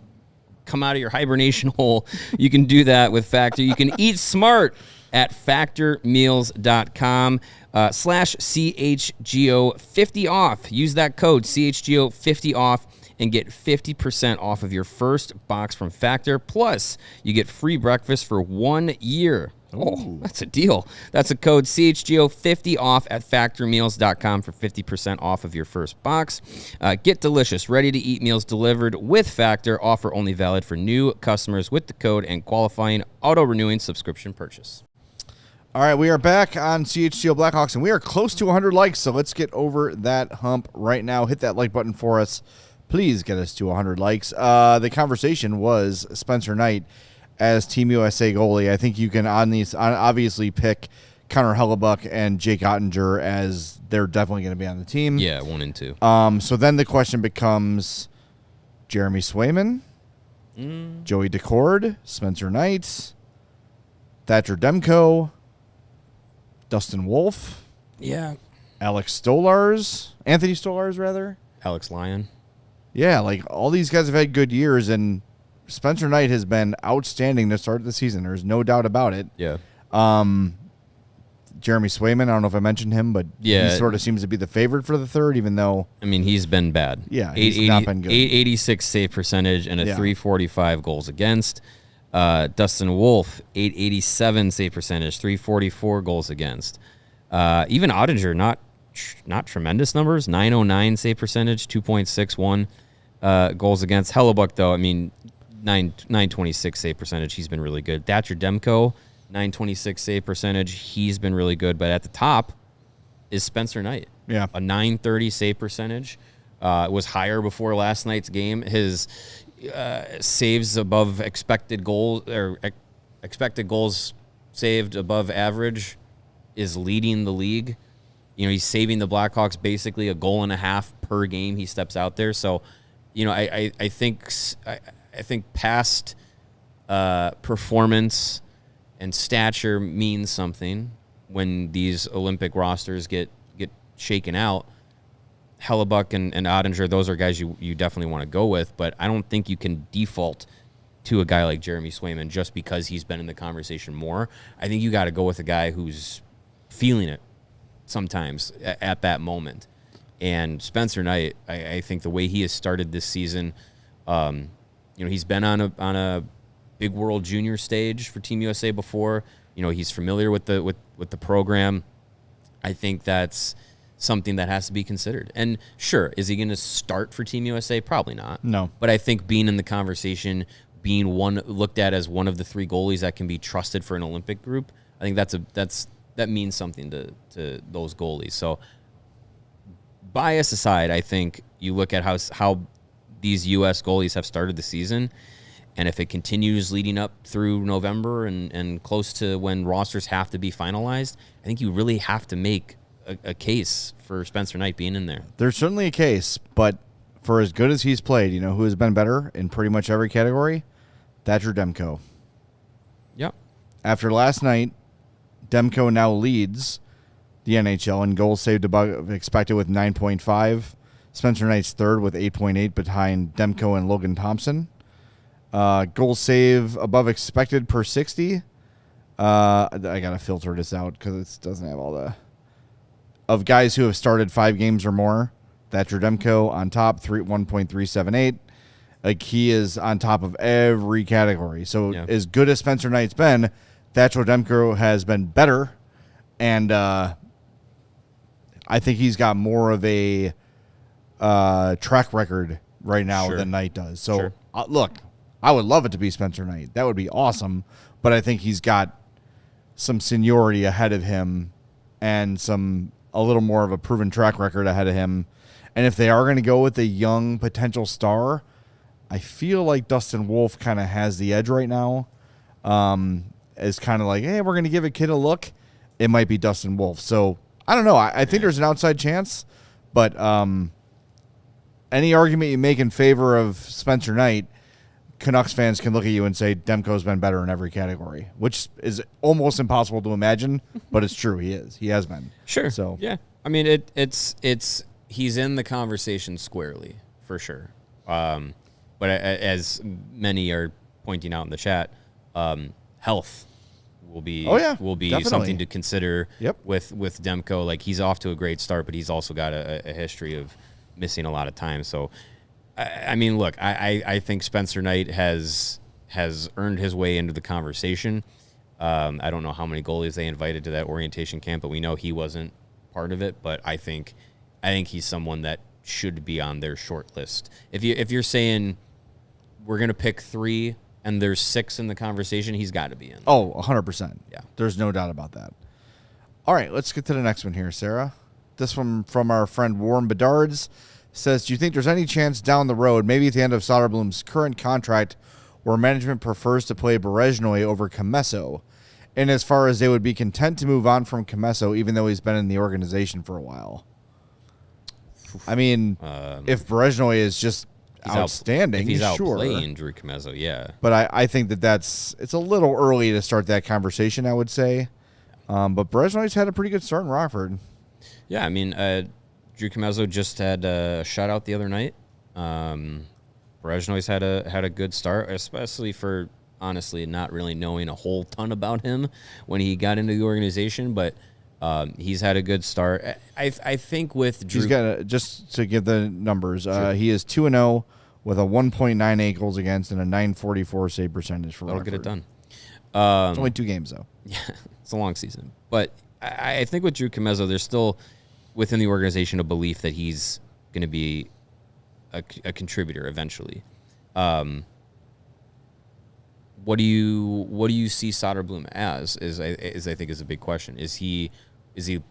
come out of your hibernation hole. You can do that with Factor. You can eat smart at factormeals.com /CHGO50 off. Use that code CHGO50 off and get 50% off of your first box from Factor. Plus, you get free breakfast for 1 year. Oh, that's a deal. That's a code CHGO50 off at factormeals.com for 50% off of your first box. Get delicious, ready-to-eat meals delivered with Factor. Offer only valid for new customers with the code and qualifying auto-renewing subscription purchase. All right, we are back on CHGO Blackhawks, and we are close to 100 likes, so let's get over that hump right now. Hit that like button for us. Please get us to 100 likes. The conversation was Spencer Knight as Team USA goalie. I think you can obviously pick Connor Hellebuyck and Jake Ottinger as they're definitely going to be on the team. Yeah, 1 and 2. So then the question becomes Jeremy Swayman, Joey Decord, Spencer Knight, Thatcher Demko, Dustin Wolf. Yeah. Anthony Stolars, rather. Alex Lyon. Yeah, like all these guys have had good years, and Spencer Knight has been outstanding to start the season. There's no doubt about it. Yeah. Jeremy Swayman, I don't know if I mentioned him, but he sort of seems to be the favorite for the third, even though... I mean, he's been bad. Yeah, he's not been good. 886 save percentage and a 345 goals against. Dustin Wolf, 887 save percentage, 344 goals against. Even Ottinger, not tremendous numbers, 909 save percentage, 2.61 goals against. Hellebuyck, though, I mean, 926 save percentage. He's been really good. Thatcher Demko, 926 save percentage. He's been really good. But at the top is Spencer Knight. Yeah. A 930 save percentage. Was higher before last night's game. His saves above expected goals, or expected goals saved above average, is leading the league. You know, he's saving the Blackhawks basically a goal and a half per game he steps out there. So, you know, I think past performance and stature means something when these Olympic rosters get shaken out. Hellebuck and Ottinger, those are guys you definitely want to go with, but I don't think you can default to a guy like Jeremy Swayman just because he's been in the conversation more. I think you got to go with a guy who's feeling it sometimes at that moment. And Spencer Knight, I think the way he has started this season, you know, he's been on a big World Junior stage for Team USA before. You know, he's familiar with the program. I think that's something that has to be considered. And sure, is he going to start for Team USA? Probably not. No. But I think being in the conversation, being looked at as one of the 3 goalies that can be trusted for an Olympic group, I think that means something to those goalies. So bias aside, I think you look at how these U.S. goalies have started the season, and if it continues leading up through November and close to when rosters have to be finalized, I think you really have to make a case for Spencer Knight being in there. There's certainly a case, but for as good as he's played, you know who has been better in pretty much every category? Thatcher Demko. Yep. After last night, Demko now leads the NHL in goals saved above expected with 9.5. Spencer Knight's third with 8.8 behind Demko and Logan Thompson. Goals save above expected per 60. I got to filter this out because it doesn't have all the... Of guys who have started 5 games or more, Thatcher Demko on top, 1.378. Like, he is on top of every category. So as good as Spencer Knight's been, Thatcher Demko has been better. And I think he's got more of a track record right now than Knight does. So, look, I would love it to be Spencer Knight. That would be awesome. But I think he's got some seniority ahead of him and a little more of a proven track record ahead of him. And if they are going to go with a young potential star, I feel like Dustin Wolf kind of has the edge right now. As kind of like, hey, we're going to give a kid a look. It might be Dustin Wolf. So I don't know. I think there's an outside chance, but any argument you make in favor of Spencer Knight, Canucks fans can look at you and say Demko's been better in every category, which is almost impossible to imagine, but it's true. He has been. Sure. So yeah, I mean it's he's in the conversation squarely for sure. But as many are pointing out in the chat, health will be definitely something to consider. Yep. With Demko, like, he's off to a great start, but he's also got a history of missing a lot of time. So. I mean, look, I think Spencer Knight has earned his way into the conversation. I don't know how many goalies they invited to that orientation camp, but we know he wasn't part of it. But I think he's someone that should be on their short list. If you're saying we're going to pick 3 and there's 6 in the conversation, he's got to be in. Oh, 100%. Yeah. There's no doubt about that. All right, let's get to the next one here, Sarah. This one from our friend Warren Bedards. Says, do you think there's any chance down the road, maybe at the end of Soderblom's current contract, where management prefers to play Berezhnoi over Commesso? And as far as they would be content to move on from Commesso, even though he's been in the organization for a while. I mean, if Berezhnoi is just outstanding, if he's sure. outplaying Drew Commesso, yeah. But I think it's a little early to start that conversation, I would say. But Berezhnoi's had a pretty good start in Rockford. Yeah, I mean, Drew Commesso just had a shutout the other night. Berezhnoi's had a good start, especially for, honestly, not really knowing a whole ton about him when he got into the organization. But he's had a good start. I think with Drew... He's got just to give the numbers, he is 2-0 with a 1.98 goals against and a 944 save percentage for Rockford. That'll get it done. It's only 2 games, though. Yeah, it's a long season. But I think with Drew Commesso, there's still... within the organization, a belief that he's going to be a contributor eventually. what do you see Soderblom as? Is I think is a big question. Is he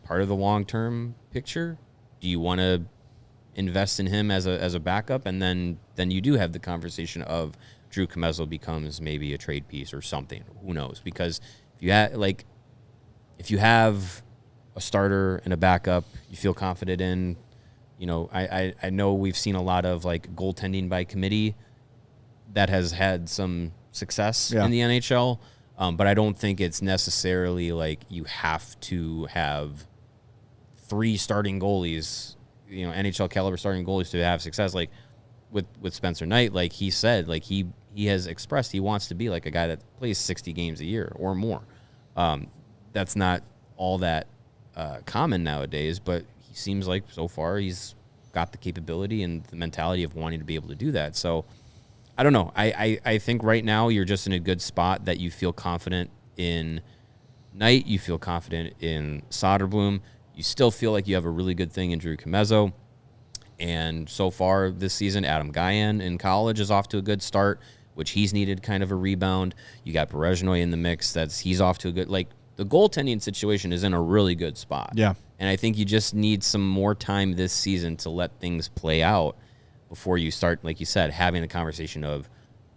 part of the long-term picture? Do you want to invest in him as a backup, and then you do have the conversation of Drew Commesso becomes maybe a trade piece or something. Who knows? Because if you have a starter and a backup, you feel confident in. I know we've seen a lot of like goaltending by committee that has had some success in the NHL, but I don't think it's necessarily like you have to have 3 starting goalies, NHL caliber starting goalies to have success. Like with Spencer Knight, like he said, like he has expressed he wants to be like a guy that plays 60 games a year or more. That's not all that common nowadays, but he seems like so far he's got the capability and the mentality of wanting to be able to do that. So I don't know. I think right now you're just in a good spot that you feel confident in Knight. You feel confident in Soderblom. You still feel like you have a really good thing in Drew Commesso. And so far this season, Adam Guyan in college is off to a good start, which he's needed kind of a rebound. You got Berezhnoy in the mix. He's off to a good, like the goaltending situation is in a really good spot. Yeah. And I think you just need some more time this season to let things play out before you start, like you said, having the conversation of,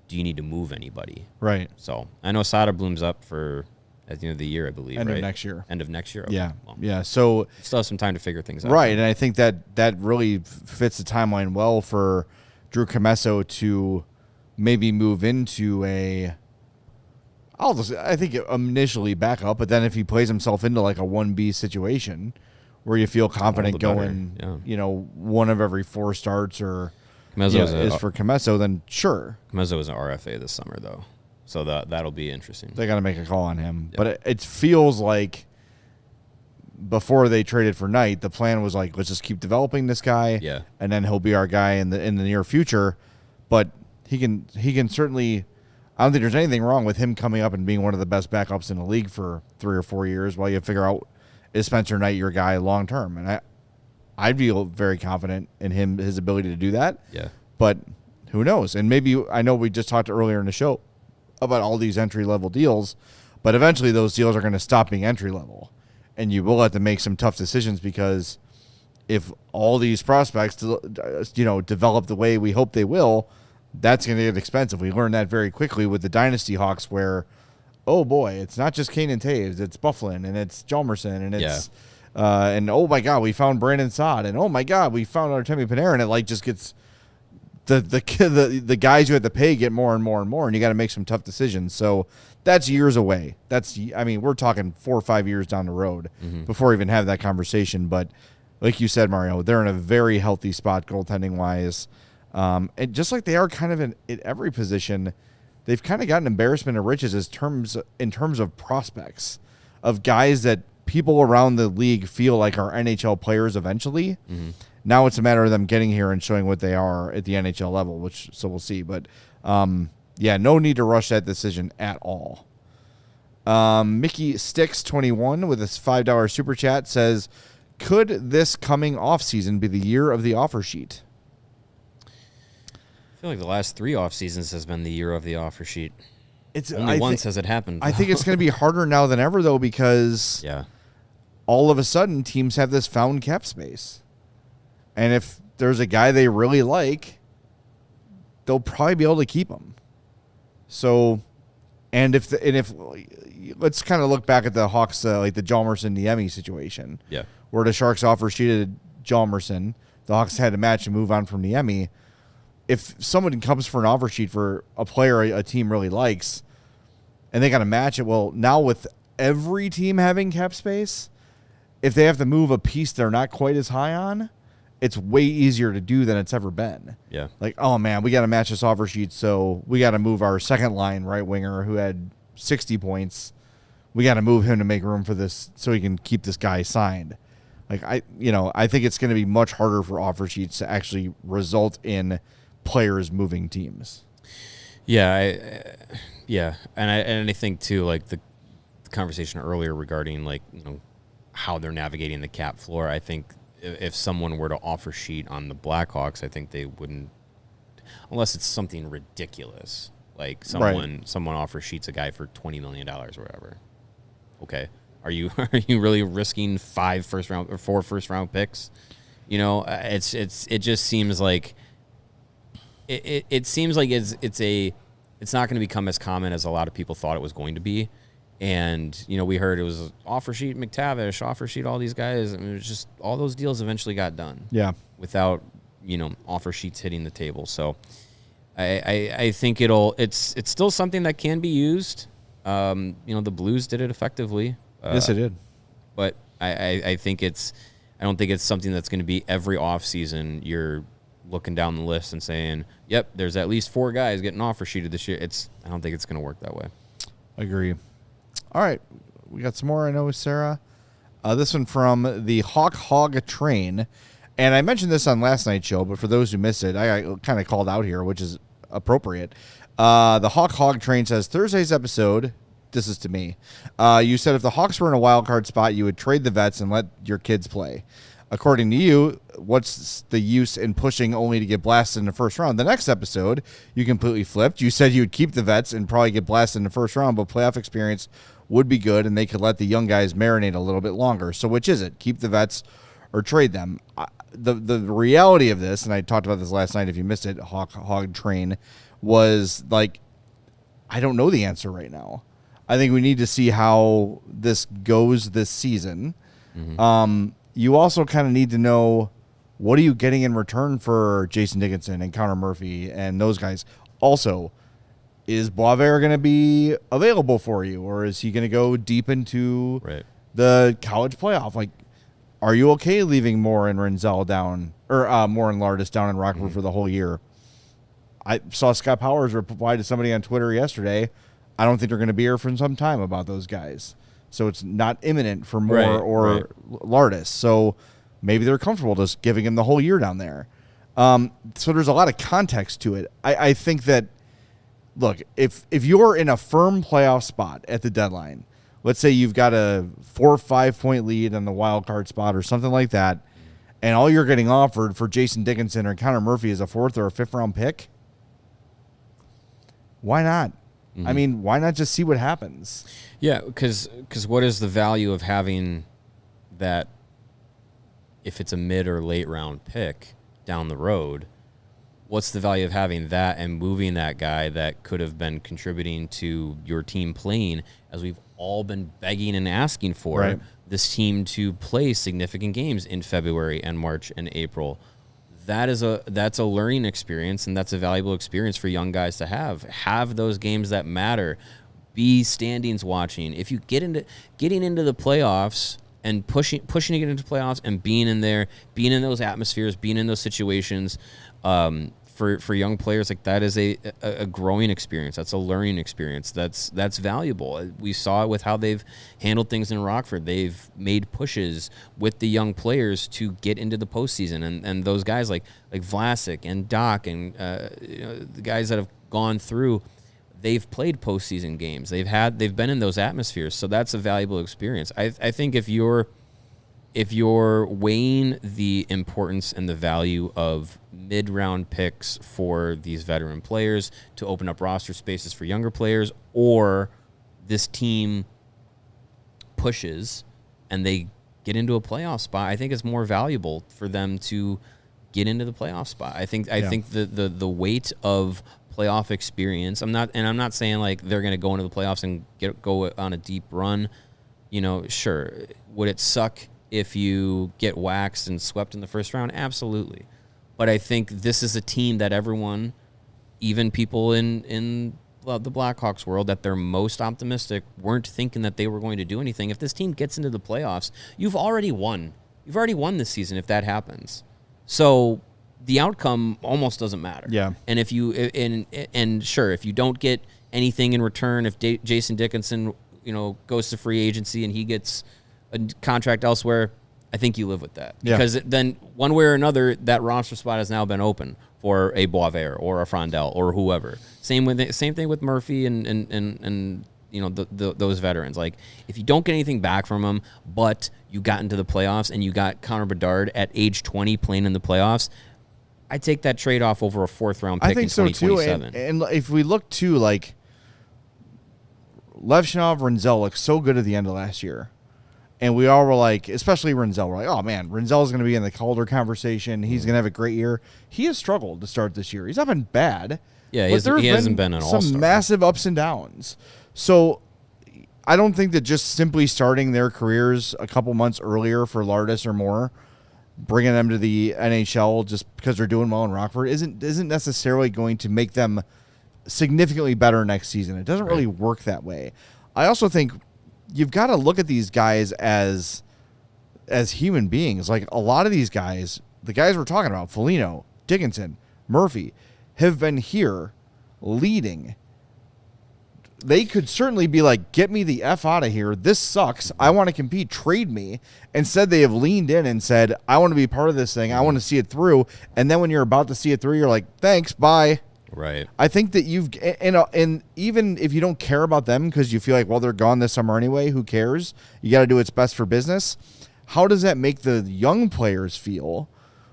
do you need to move anybody? Right. So I know Soderblom's up for at the end of the year, I believe, End right? of next year. End of next year? Okay. Yeah. Well, Yeah. So still have some time to figure things out. Right. And I think that really fits the timeline well for Drew Commesso to maybe move into I think initially back up, but then if he plays himself into like a 1B situation where you feel confident going, one of every 4 starts or is for Commesso, then sure. Commesso is an RFA this summer, though. So that'll be interesting. They got to make a call on him. Yep. But it feels like before they traded for Knight, the plan was like, let's just keep developing this guy, and then he'll be our guy in the near future. But he can certainly. I don't think there's anything wrong with him coming up and being one of the best backups in the league for 3 or 4 years while you figure out, is Spencer Knight your guy long term? And I feel very confident in his ability to do that. Yeah. But who knows? And maybe, I know we just talked earlier in the show about all these entry-level deals, but eventually those deals are going to stop being entry-level. And you will have to make some tough decisions, because if all these prospects develop the way we hope they will, that's going to get expensive. We learned that very quickly with the Dynasty Hawks, where, oh boy, it's not just Kane and Taves, it's Bufflin and it's Hjalmarsson and it's and oh my God, we found Brandon Saad, and oh my God, we found Artemi Panarin. And it like just gets the guys you have to pay get more and more and more, and you got to make some tough decisions. So that's years away. We're talking 4 or 5 years down the road before we even have that conversation. But like you said, Mario, they're in a very healthy spot goaltending wise. And just like they are kind of in every position, they've kind of gotten embarrassment of riches in terms of prospects, of guys that people around the league feel like are NHL players eventually. Mm-hmm. Now it's a matter of them getting here and showing what they are at the NHL level, so we'll see. But, no need to rush that decision at all. Mickey Sticks 21 with his $5 super chat says, could this coming offseason be the year of the offer sheet? I feel like the last 3 off seasons has been the year of the offer sheet. Only once has it happened. I think it's going to be harder now than ever, though, because all of a sudden teams have this found cap space. And if there's a guy they really like, they'll probably be able to keep him. So, if let's kind of look back at the Hawks, like the Hjalmarsson-Niemi situation, where the Sharks offer sheeted Hjalmarsson, the Hawks had to match and move on from Niemi. If someone comes for an offer sheet for a player a team really likes, and they got to match it, well, now with every team having cap space, if they have to move a piece they're not quite as high on, it's way easier to do than it's ever been. Yeah. Like, oh man, we got to match this offer sheet, so we got to move our second line right winger who had 60 points. We got to move him to make room for this so he can keep this guy signed. Like I think it's going to be much harder for offer sheets to actually result in players moving teams. And I think too, like the conversation earlier regarding like how they're navigating the cap floor. I think if someone were to offer sheet on the Blackhawks, I think they wouldn't, unless it's something ridiculous. Like someone offers Sheets a guy for $20 million or whatever. Okay, are you really risking 4 first round picks? You know, it just seems like it seems like it's not going to become as common as a lot of people thought it was going to be. And, you know, we heard it was offer sheet McTavish, offer sheet all these guys. I mean, it was just all those deals eventually got done. Yeah. Without, you know, offer sheets hitting the table. So I think it's still something that can be used. You know, the Blues did it effectively. Yes, it did. But I don't think it's something that's going to be every offseason you're looking down the list and saying, yep, there's at least 4 guys getting offer sheeted this year. I don't think it's going to work that way. Agree. All right. We got some more, I know, Sarah. This one from the Hog Train. And I mentioned this on last night's show, but for those who missed it, I kind of called out here, which is appropriate. The Hog Train says, Thursday's episode, this is to me, you said if the Hawks were in a wild card spot, you would trade the vets and let your kids play. According to you, what's the use in pushing only to get blasted in the first round? The next episode, you completely flipped. You said you would keep the vets and probably get blasted in the first round, but playoff experience would be good, and they could let the young guys marinate a little bit longer. So which is it? Keep the vets or trade them? The reality of this, and I talked about this last night if you missed it, Hog Train, was like, I don't know the answer right now. I think we need to see how this goes this season. Mm-hmm. You also kind of need to know, what are you getting in return for Jason Dickinson and Connor Murphy and those guys? Also, is Boisvert going to be available for you, or is he going to go deep into the college playoff? Like, are you okay leaving Moore and Renzel down, or Moore and Lardis down in Rockford for the whole year? I saw Scott Powers reply to somebody on Twitter yesterday. I don't think they're going to be here for some time about those guys. So it's not imminent for Moore or Lardis. So maybe they're comfortable just giving him the whole year down there. So there's a lot of context to it. I think that, look, if you're in a firm playoff spot at the deadline, let's say you've got a 4 or 5 point lead on the wild card spot or something like that, and all you're getting offered for Jason Dickinson or Connor Murphy is a 4th or a 5th round pick, why not? I mean, why not just see what happens? Yeah, because what is the value of having that, if it's a mid or late round pick down the road, what's the value of having that and moving that guy that could have been contributing to your team playing, as we've all been begging and asking for this team to play significant games in February and March and April? That's a learning experience, and that's a valuable experience for young guys to have those games that matter. Be standings watching. If you getting into the playoffs and pushing to get into playoffs and being in there, being in those atmospheres, being in those situations, for young players, like, that is a growing experience. That's a learning experience. That's valuable. We saw it with how they've handled things in Rockford. They've made pushes with the young players to get into the postseason, and those guys like Vlasic and Doc and the guys that have gone through, they've played postseason games. They've been in those atmospheres. So that's a valuable experience. I think if you're weighing the importance and the value of mid-round picks for these veteran players to open up roster spaces for younger players, or this team pushes and they get into a playoff spot, I think it's more valuable for them to get into the playoff spot. I think the weight of playoff experience, I'm not saying like they're going to go into the playoffs and go on a deep run. You know, sure. Would it suck if you get waxed and swept in the first round? Absolutely. But I think this is a team that everyone, even people in the Blackhawks world that they're most optimistic, weren't thinking that they were going to do anything. If this team gets into the playoffs, you've already won. You've already won this season if that happens. So the outcome almost doesn't matter. Yeah. And if you and sure, if you don't get anything in return, if Jason Dickinson, goes to free agency and he gets a contract elsewhere, I think you live with that. Because then one way or another, that roster spot has now been open for a Boisvert or a Frondel or whoever. Same thing with Murphy and those veterans. Like, if you don't get anything back from them, but you got into the playoffs and you got Connor Bedard at age 20 playing in the playoffs, I take that trade off over a 4th round pick I think in so too. 2027. And if we look to like Levshinov, Rinzel looked so good at the end of last year. And we all were like, especially Rinzel, we're like, oh man, Rinzel's going to be in the Calder conversation. He's going to have a great year. He has struggled to start this year. He's not been bad. Yeah, he hasn't been an all-star. Some massive ups and downs. So I don't think that just simply starting their careers a couple months earlier for Lardis or more, bringing them to the NHL just because they're doing well in Rockford isn't necessarily going to make them significantly better next season. It doesn't really work that way. I also think you've got to look at these guys as human beings. Like a lot of these guys, the guys we're talking about, Foligno, Dickinson, Murphy, have been here leading. They could certainly be like, get me the F out of here. This sucks. I want to compete. Trade me. Instead, they have leaned in and said, I want to be part of this thing. I want to see it through. And then when you're about to see it through, you're like, thanks, bye. Right. I think that and even if you don't care about them because you feel like, well, they're gone this summer anyway, who cares? You got to do what's best for business. How does that make the young players feel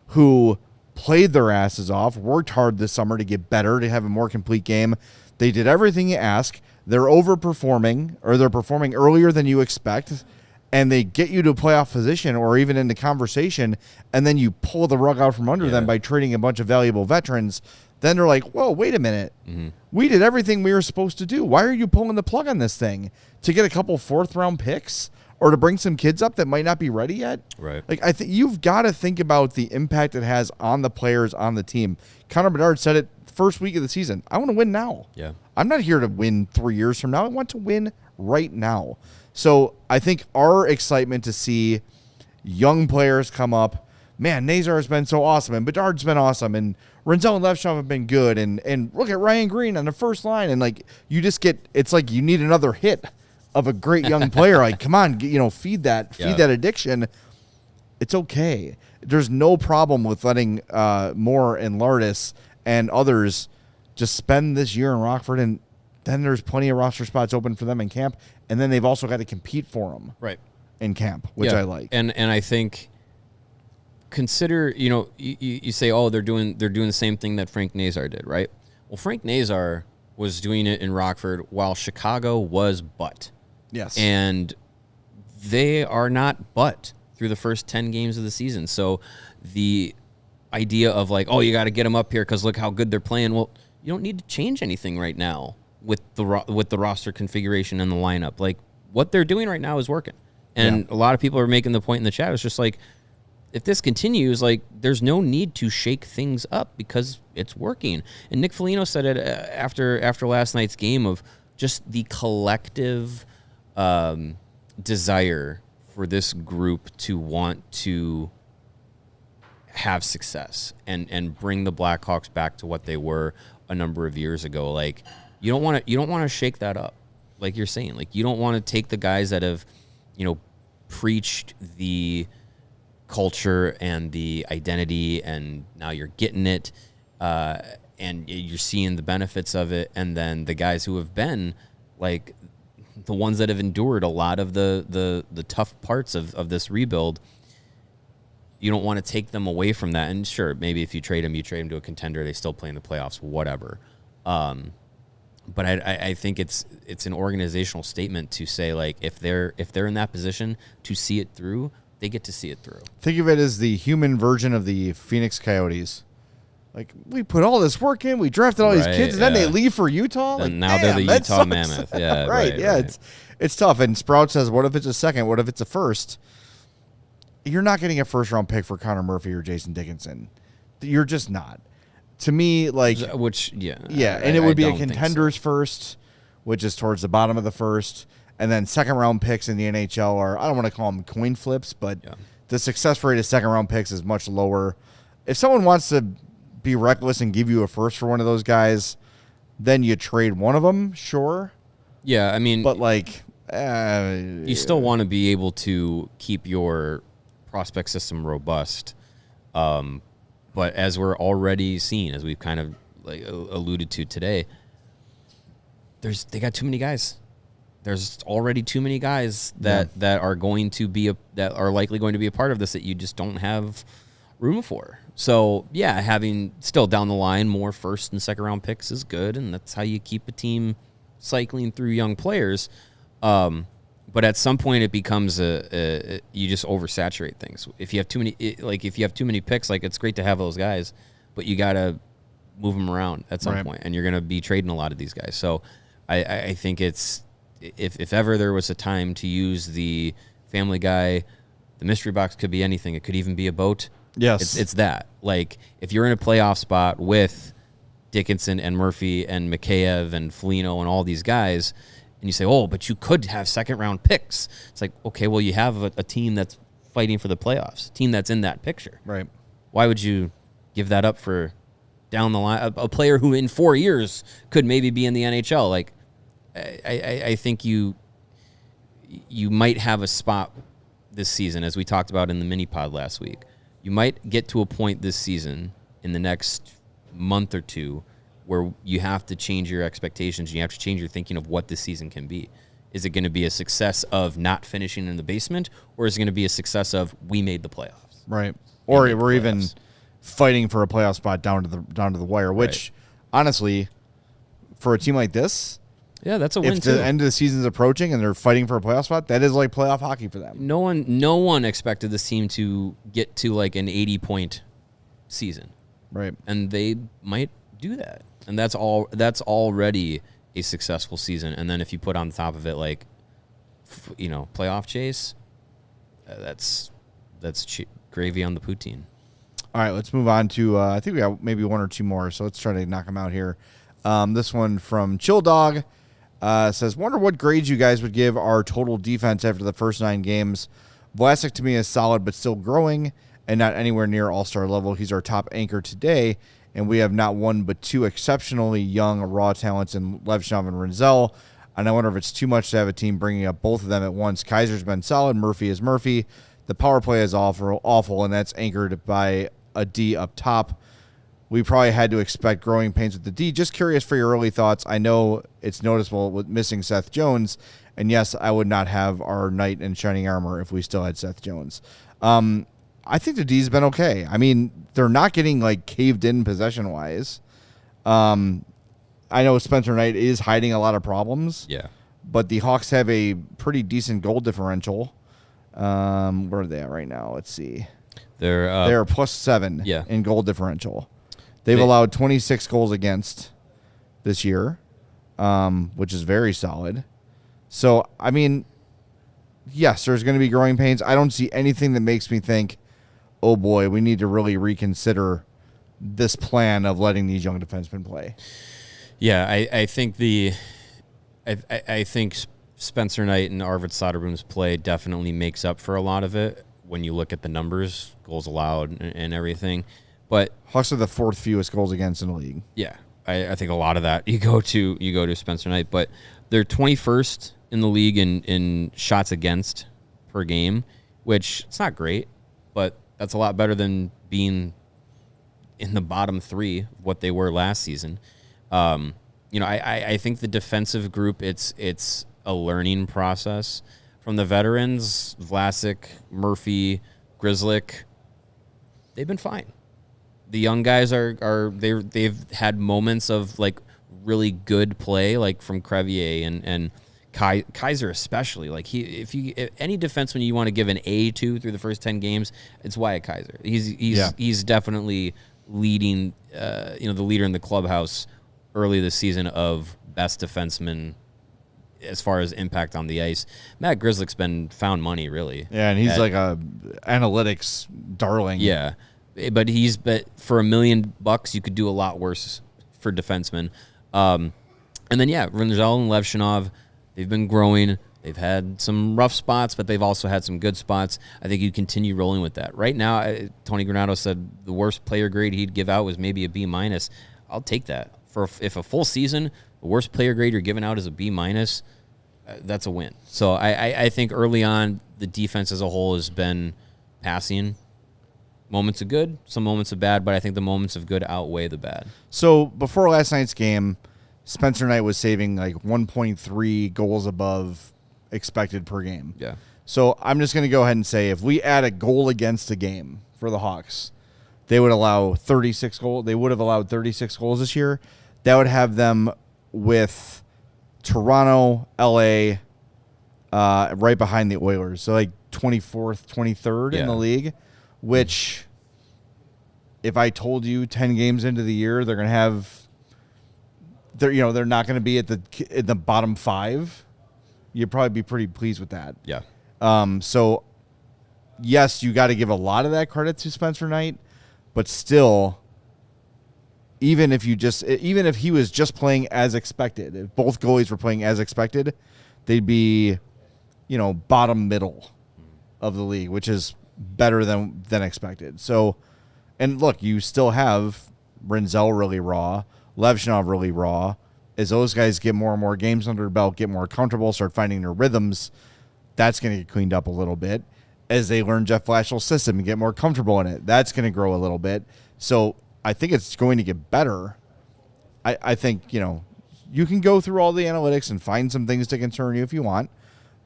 who played their asses off, worked hard this summer to get better, to have a more complete game? They did everything you ask. They're overperforming, or they're performing earlier than you expect, and they get you to a playoff position or even into conversation, and then you pull the rug out from under them by trading a bunch of valuable veterans. Then they're like, whoa, wait a minute. Mm-hmm. We did everything we were supposed to do. Why are you pulling the plug on this thing? To get a couple 4th-round picks or to bring some kids up that might not be ready yet? Right. Like, I think you've got to think about the impact it has on the players on the team. Connor Bedard said it first week of the season. I want to win now. Yeah. I'm not here to win 3 years from now. I want to win right now. So I think our excitement to see young players come up, man, Nazar has been so awesome, and Bedard's been awesome, and Rinzel and Levshinov have been good, and look at Ryan Green on the first line, and like you just get, it's like you need another hit of a great young player. Like, come on, feed that addiction. It's okay. There's no problem with letting Moore and Lardis and others just spend this year in Rockford, and then there's plenty of roster spots open for them in camp, and then they've also got to compete for them in camp, which I like. And I think, consider, you say, oh, they're doing the same thing that Frank Nazar did, right? Well, Frank Nazar was doing it in Rockford while Chicago was butt. Yes. And they are not butt through the first 10 games of the season. So the idea of like, oh, you got to get them up here because look how good they're playing. Well, you don't need to change anything right now with the roster configuration and the lineup. Like, what they're doing right now is working. And a lot of people are making the point in the chat. It's just like, if this continues, like, there's no need to shake things up because it's working. And Nick Foligno said it after last night's game of just the collective desire for this group to want to have success and bring the Blackhawks back to what they were a number of years ago. Like, you don't want to shake that up, like you're saying. Like, you don't want to take the guys that have, preached the culture and the identity, and now you're getting it, and you're seeing the benefits of it, and then the guys who have been like the ones that have endured a lot of the tough parts of this rebuild, you don't want to take them away from that. And sure, maybe if you trade them to a contender, they still play in the playoffs, whatever. But I think it's an organizational statement to say, like, if they're in that position to see it through, they get to see it through. Think of it as the human version of the Phoenix Coyotes. Like, we put all this work in, we drafted all these kids, and then they leave for Utah. And like, now they're the Utah Mammoth. Yeah, right. It's tough. And Sprout says, what if it's a second? What if it's a first? You're not getting a first-round pick for Connor Murphy or Jason Dickinson. You're just not. To me, like... and it would be a contender's first, which is towards the bottom of the first, and then second-round picks in the NHL are, I don't want to call them coin flips, but the success rate of second-round picks is much lower. If someone wants to be reckless and give you a first for one of those guys, then you trade one of them, sure. Yeah, I mean... But, like... you still want to be able to keep your prospect system robust. But as we're already seeing, as we've kind of like alluded to today, they got too many guys. There's already too many guys that are going to be that are likely going to be a part of this that you just don't have room for. So, yeah, having still down the line more first and second round picks is good, and that's how you keep a team cycling through young players. But at some point, it becomes you just oversaturate things. If you have too many picks, like it's great to have those guys, but you gotta move them around at some point, and you're gonna be trading a lot of these guys. So, I think it's if ever there was a time to use the Family Guy, the mystery box could be anything. It could even be a boat. Yes, it's that. Like if you're in a playoff spot with Dickinson and Murphy and Mikheyev and Foligno and all these guys. And you say, oh, but you could have second-round picks. It's like, okay, well, you have a team that's fighting for the playoffs, a team that's in that picture. Right. Why would you give that up for down the line, a player who in 4 years could maybe be in the NHL? Like, I think you might have a spot this season, as we talked about in the mini-pod last week. You might get to a point this season in the next month or two where you have to change your expectations. You have to change your thinking of what this season can be. Is it going to be a success of not finishing in the basement, or is it going to be a success of we made the playoffs? Right. Or we're even fighting for a playoff spot down to the wire, which honestly, for a team like this, yeah, that's a win if too. the end of the season's approaching and they're fighting for a playoff spot, that is like playoff hockey for them. No one expected this team to get to like an 80-point season. Right. And they might do that. And that's already a successful season. And then if you put on top of it, like, playoff chase, that's gravy on the poutine. All right, let's move on to, I think we got maybe one or two more, so let's try to knock them out here. This one from Chill Dog says, wonder what grades you guys would give our total defense after the first 9 games. Vlasic to me is solid but still growing and not anywhere near all-star level. He's our top anchor today. And we have not one but 2 exceptionally young raw talents in Levshov and Renzel. And I wonder if it's too much to have a team bringing up both of them at once. Kaiser's been solid. Murphy is Murphy. The power play is awful, and that's anchored by a D up top. We probably had to expect growing pains with the D. Just curious for your early thoughts. I know it's noticeable with missing Seth Jones. And yes, I would not have our knight in shining armor if we still had Seth Jones. I think the D's been okay. I mean, they're not getting like caved in possession wise. I know Spencer Knight is hiding a lot of problems. Yeah. But the Hawks have a pretty decent goal differential. Where are they at right now? Let's see. They're +7 in goal differential. They've allowed 26 goals against this year, which is very solid. So, I mean, yes, there's going to be growing pains. I don't see anything that makes me think, oh boy, we need to really reconsider this plan of letting these young defensemen play. Yeah, I think I think Spencer Knight and Arvid Soderblom's play definitely makes up for a lot of it when you look at the numbers, goals allowed and everything. But Hawks are the 4th fewest goals against in the league. Yeah, I think a lot of that you go to Spencer Knight, but they're 21st in the league in shots against per game, which it's not great, but that's a lot better than being in the bottom 3 of what they were last season. I think the defensive group, it's a learning process. From the veterans, Vlasic, Murphy, Grzelcyk, they've been fine. The young guys they've had moments of like really good play, like from Crevier and Kaiser especially. Like if any defenseman you want to give an A to through the first 10 games, it's Wyatt Kaiser. He's definitely leading, the leader in the clubhouse early this season of best defenseman as far as impact on the ice. Matt Grzelcyk's been found money, really. Yeah, and he's like a analytics darling. Yeah, but for $1 million, you could do a lot worse for defensemen. And then Renzel and Levshov, they've been growing. They've had some rough spots, but they've also had some good spots. I think you continue rolling with that. Right now, Tony Granato said the worst player grade he'd give out was maybe a B-. I'll take that. If a full season, the worst player grade you're giving out is a B-, that's a win. So I think early on, the defense as a whole has been passing. Moments of good, some moments of bad, but I think the moments of good outweigh the bad. So before last night's game, Spencer Knight was saving like 1.3 goals above expected per game. Yeah. So I'm just going to go ahead and say if we add a goal against a game for the Hawks, they would allow 36 goals. They would have allowed 36 goals this year. That would have them with Toronto, LA, right behind the Oilers. So like 24th, 23rd in the league, which if I told you 10 games into the year, they're going to have, they're not going to be at the bottom 5. You'd probably be pretty pleased with that. Yeah. So yes, you got to give a lot of that credit to Spencer Knight, but still, even if he was just playing as expected, if both goalies were playing as expected, they'd be, bottom middle of the league, which is better than expected. So, and look, you still have Rinzel really raw, Levshinov really raw. As those guys get more and more games under their belt, get more comfortable, start finding their rhythms, that's going to get cleaned up a little bit. As they learn Jeff Blashill's system and get more comfortable in it, that's going to grow a little bit. So I think it's going to get better. I think, you can go through all the analytics and find some things to concern you if you want,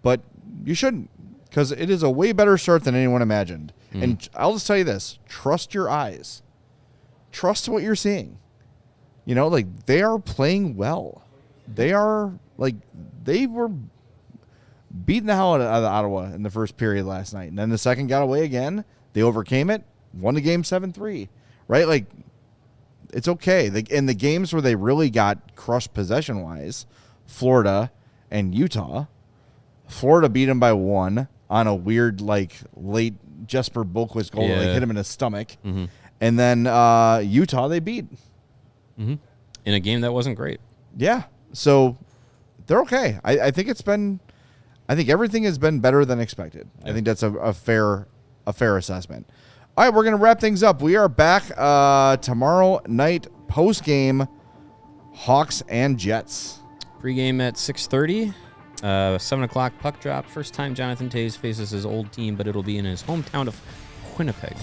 but you shouldn't, because it is a way better start than anyone imagined. And I'll just tell you this, trust your eyes. Trust what you're seeing. They are playing well. They were beating the hell out of Ottawa in the first period last night. And then the second got away again. They overcame it, won the game 7-3, right? It's okay. In the games where they really got crushed possession-wise, Florida and Utah, Florida beat them by 1 on a weird, late Jesper Bohlquist goal that hit him in the stomach. Mm-hmm. And then Utah, they beat. Mm-hmm. In a game that wasn't great. Yeah. So they're okay. I think everything has been better than expected. Yeah. I think that's a fair assessment. All right, we're going to wrap things up. We are back tomorrow night post-game, Hawks and Jets. Pre-game at 6:30. 7 o'clock puck drop. First time Jonathan Toews faces his old team, but it'll be in his hometown of Winnipeg.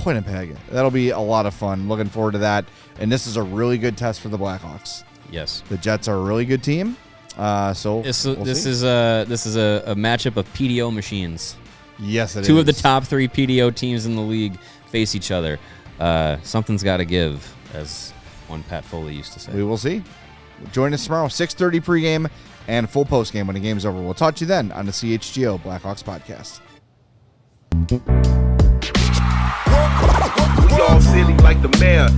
That'll be a lot of fun. Looking forward to that. And this is a really good test for the Blackhawks. Yes. The Jets are a really good team. So this is a matchup of PDO machines. Yes, it is. 2 of the top 3 PDO teams in the league face each other. Something's got to give, as one Pat Foley used to say. We will see. Join us tomorrow, 6:30 pregame and full postgame when the game's over. We'll talk to you then on the CHGO Blackhawks Podcast. We all silly like the mayor.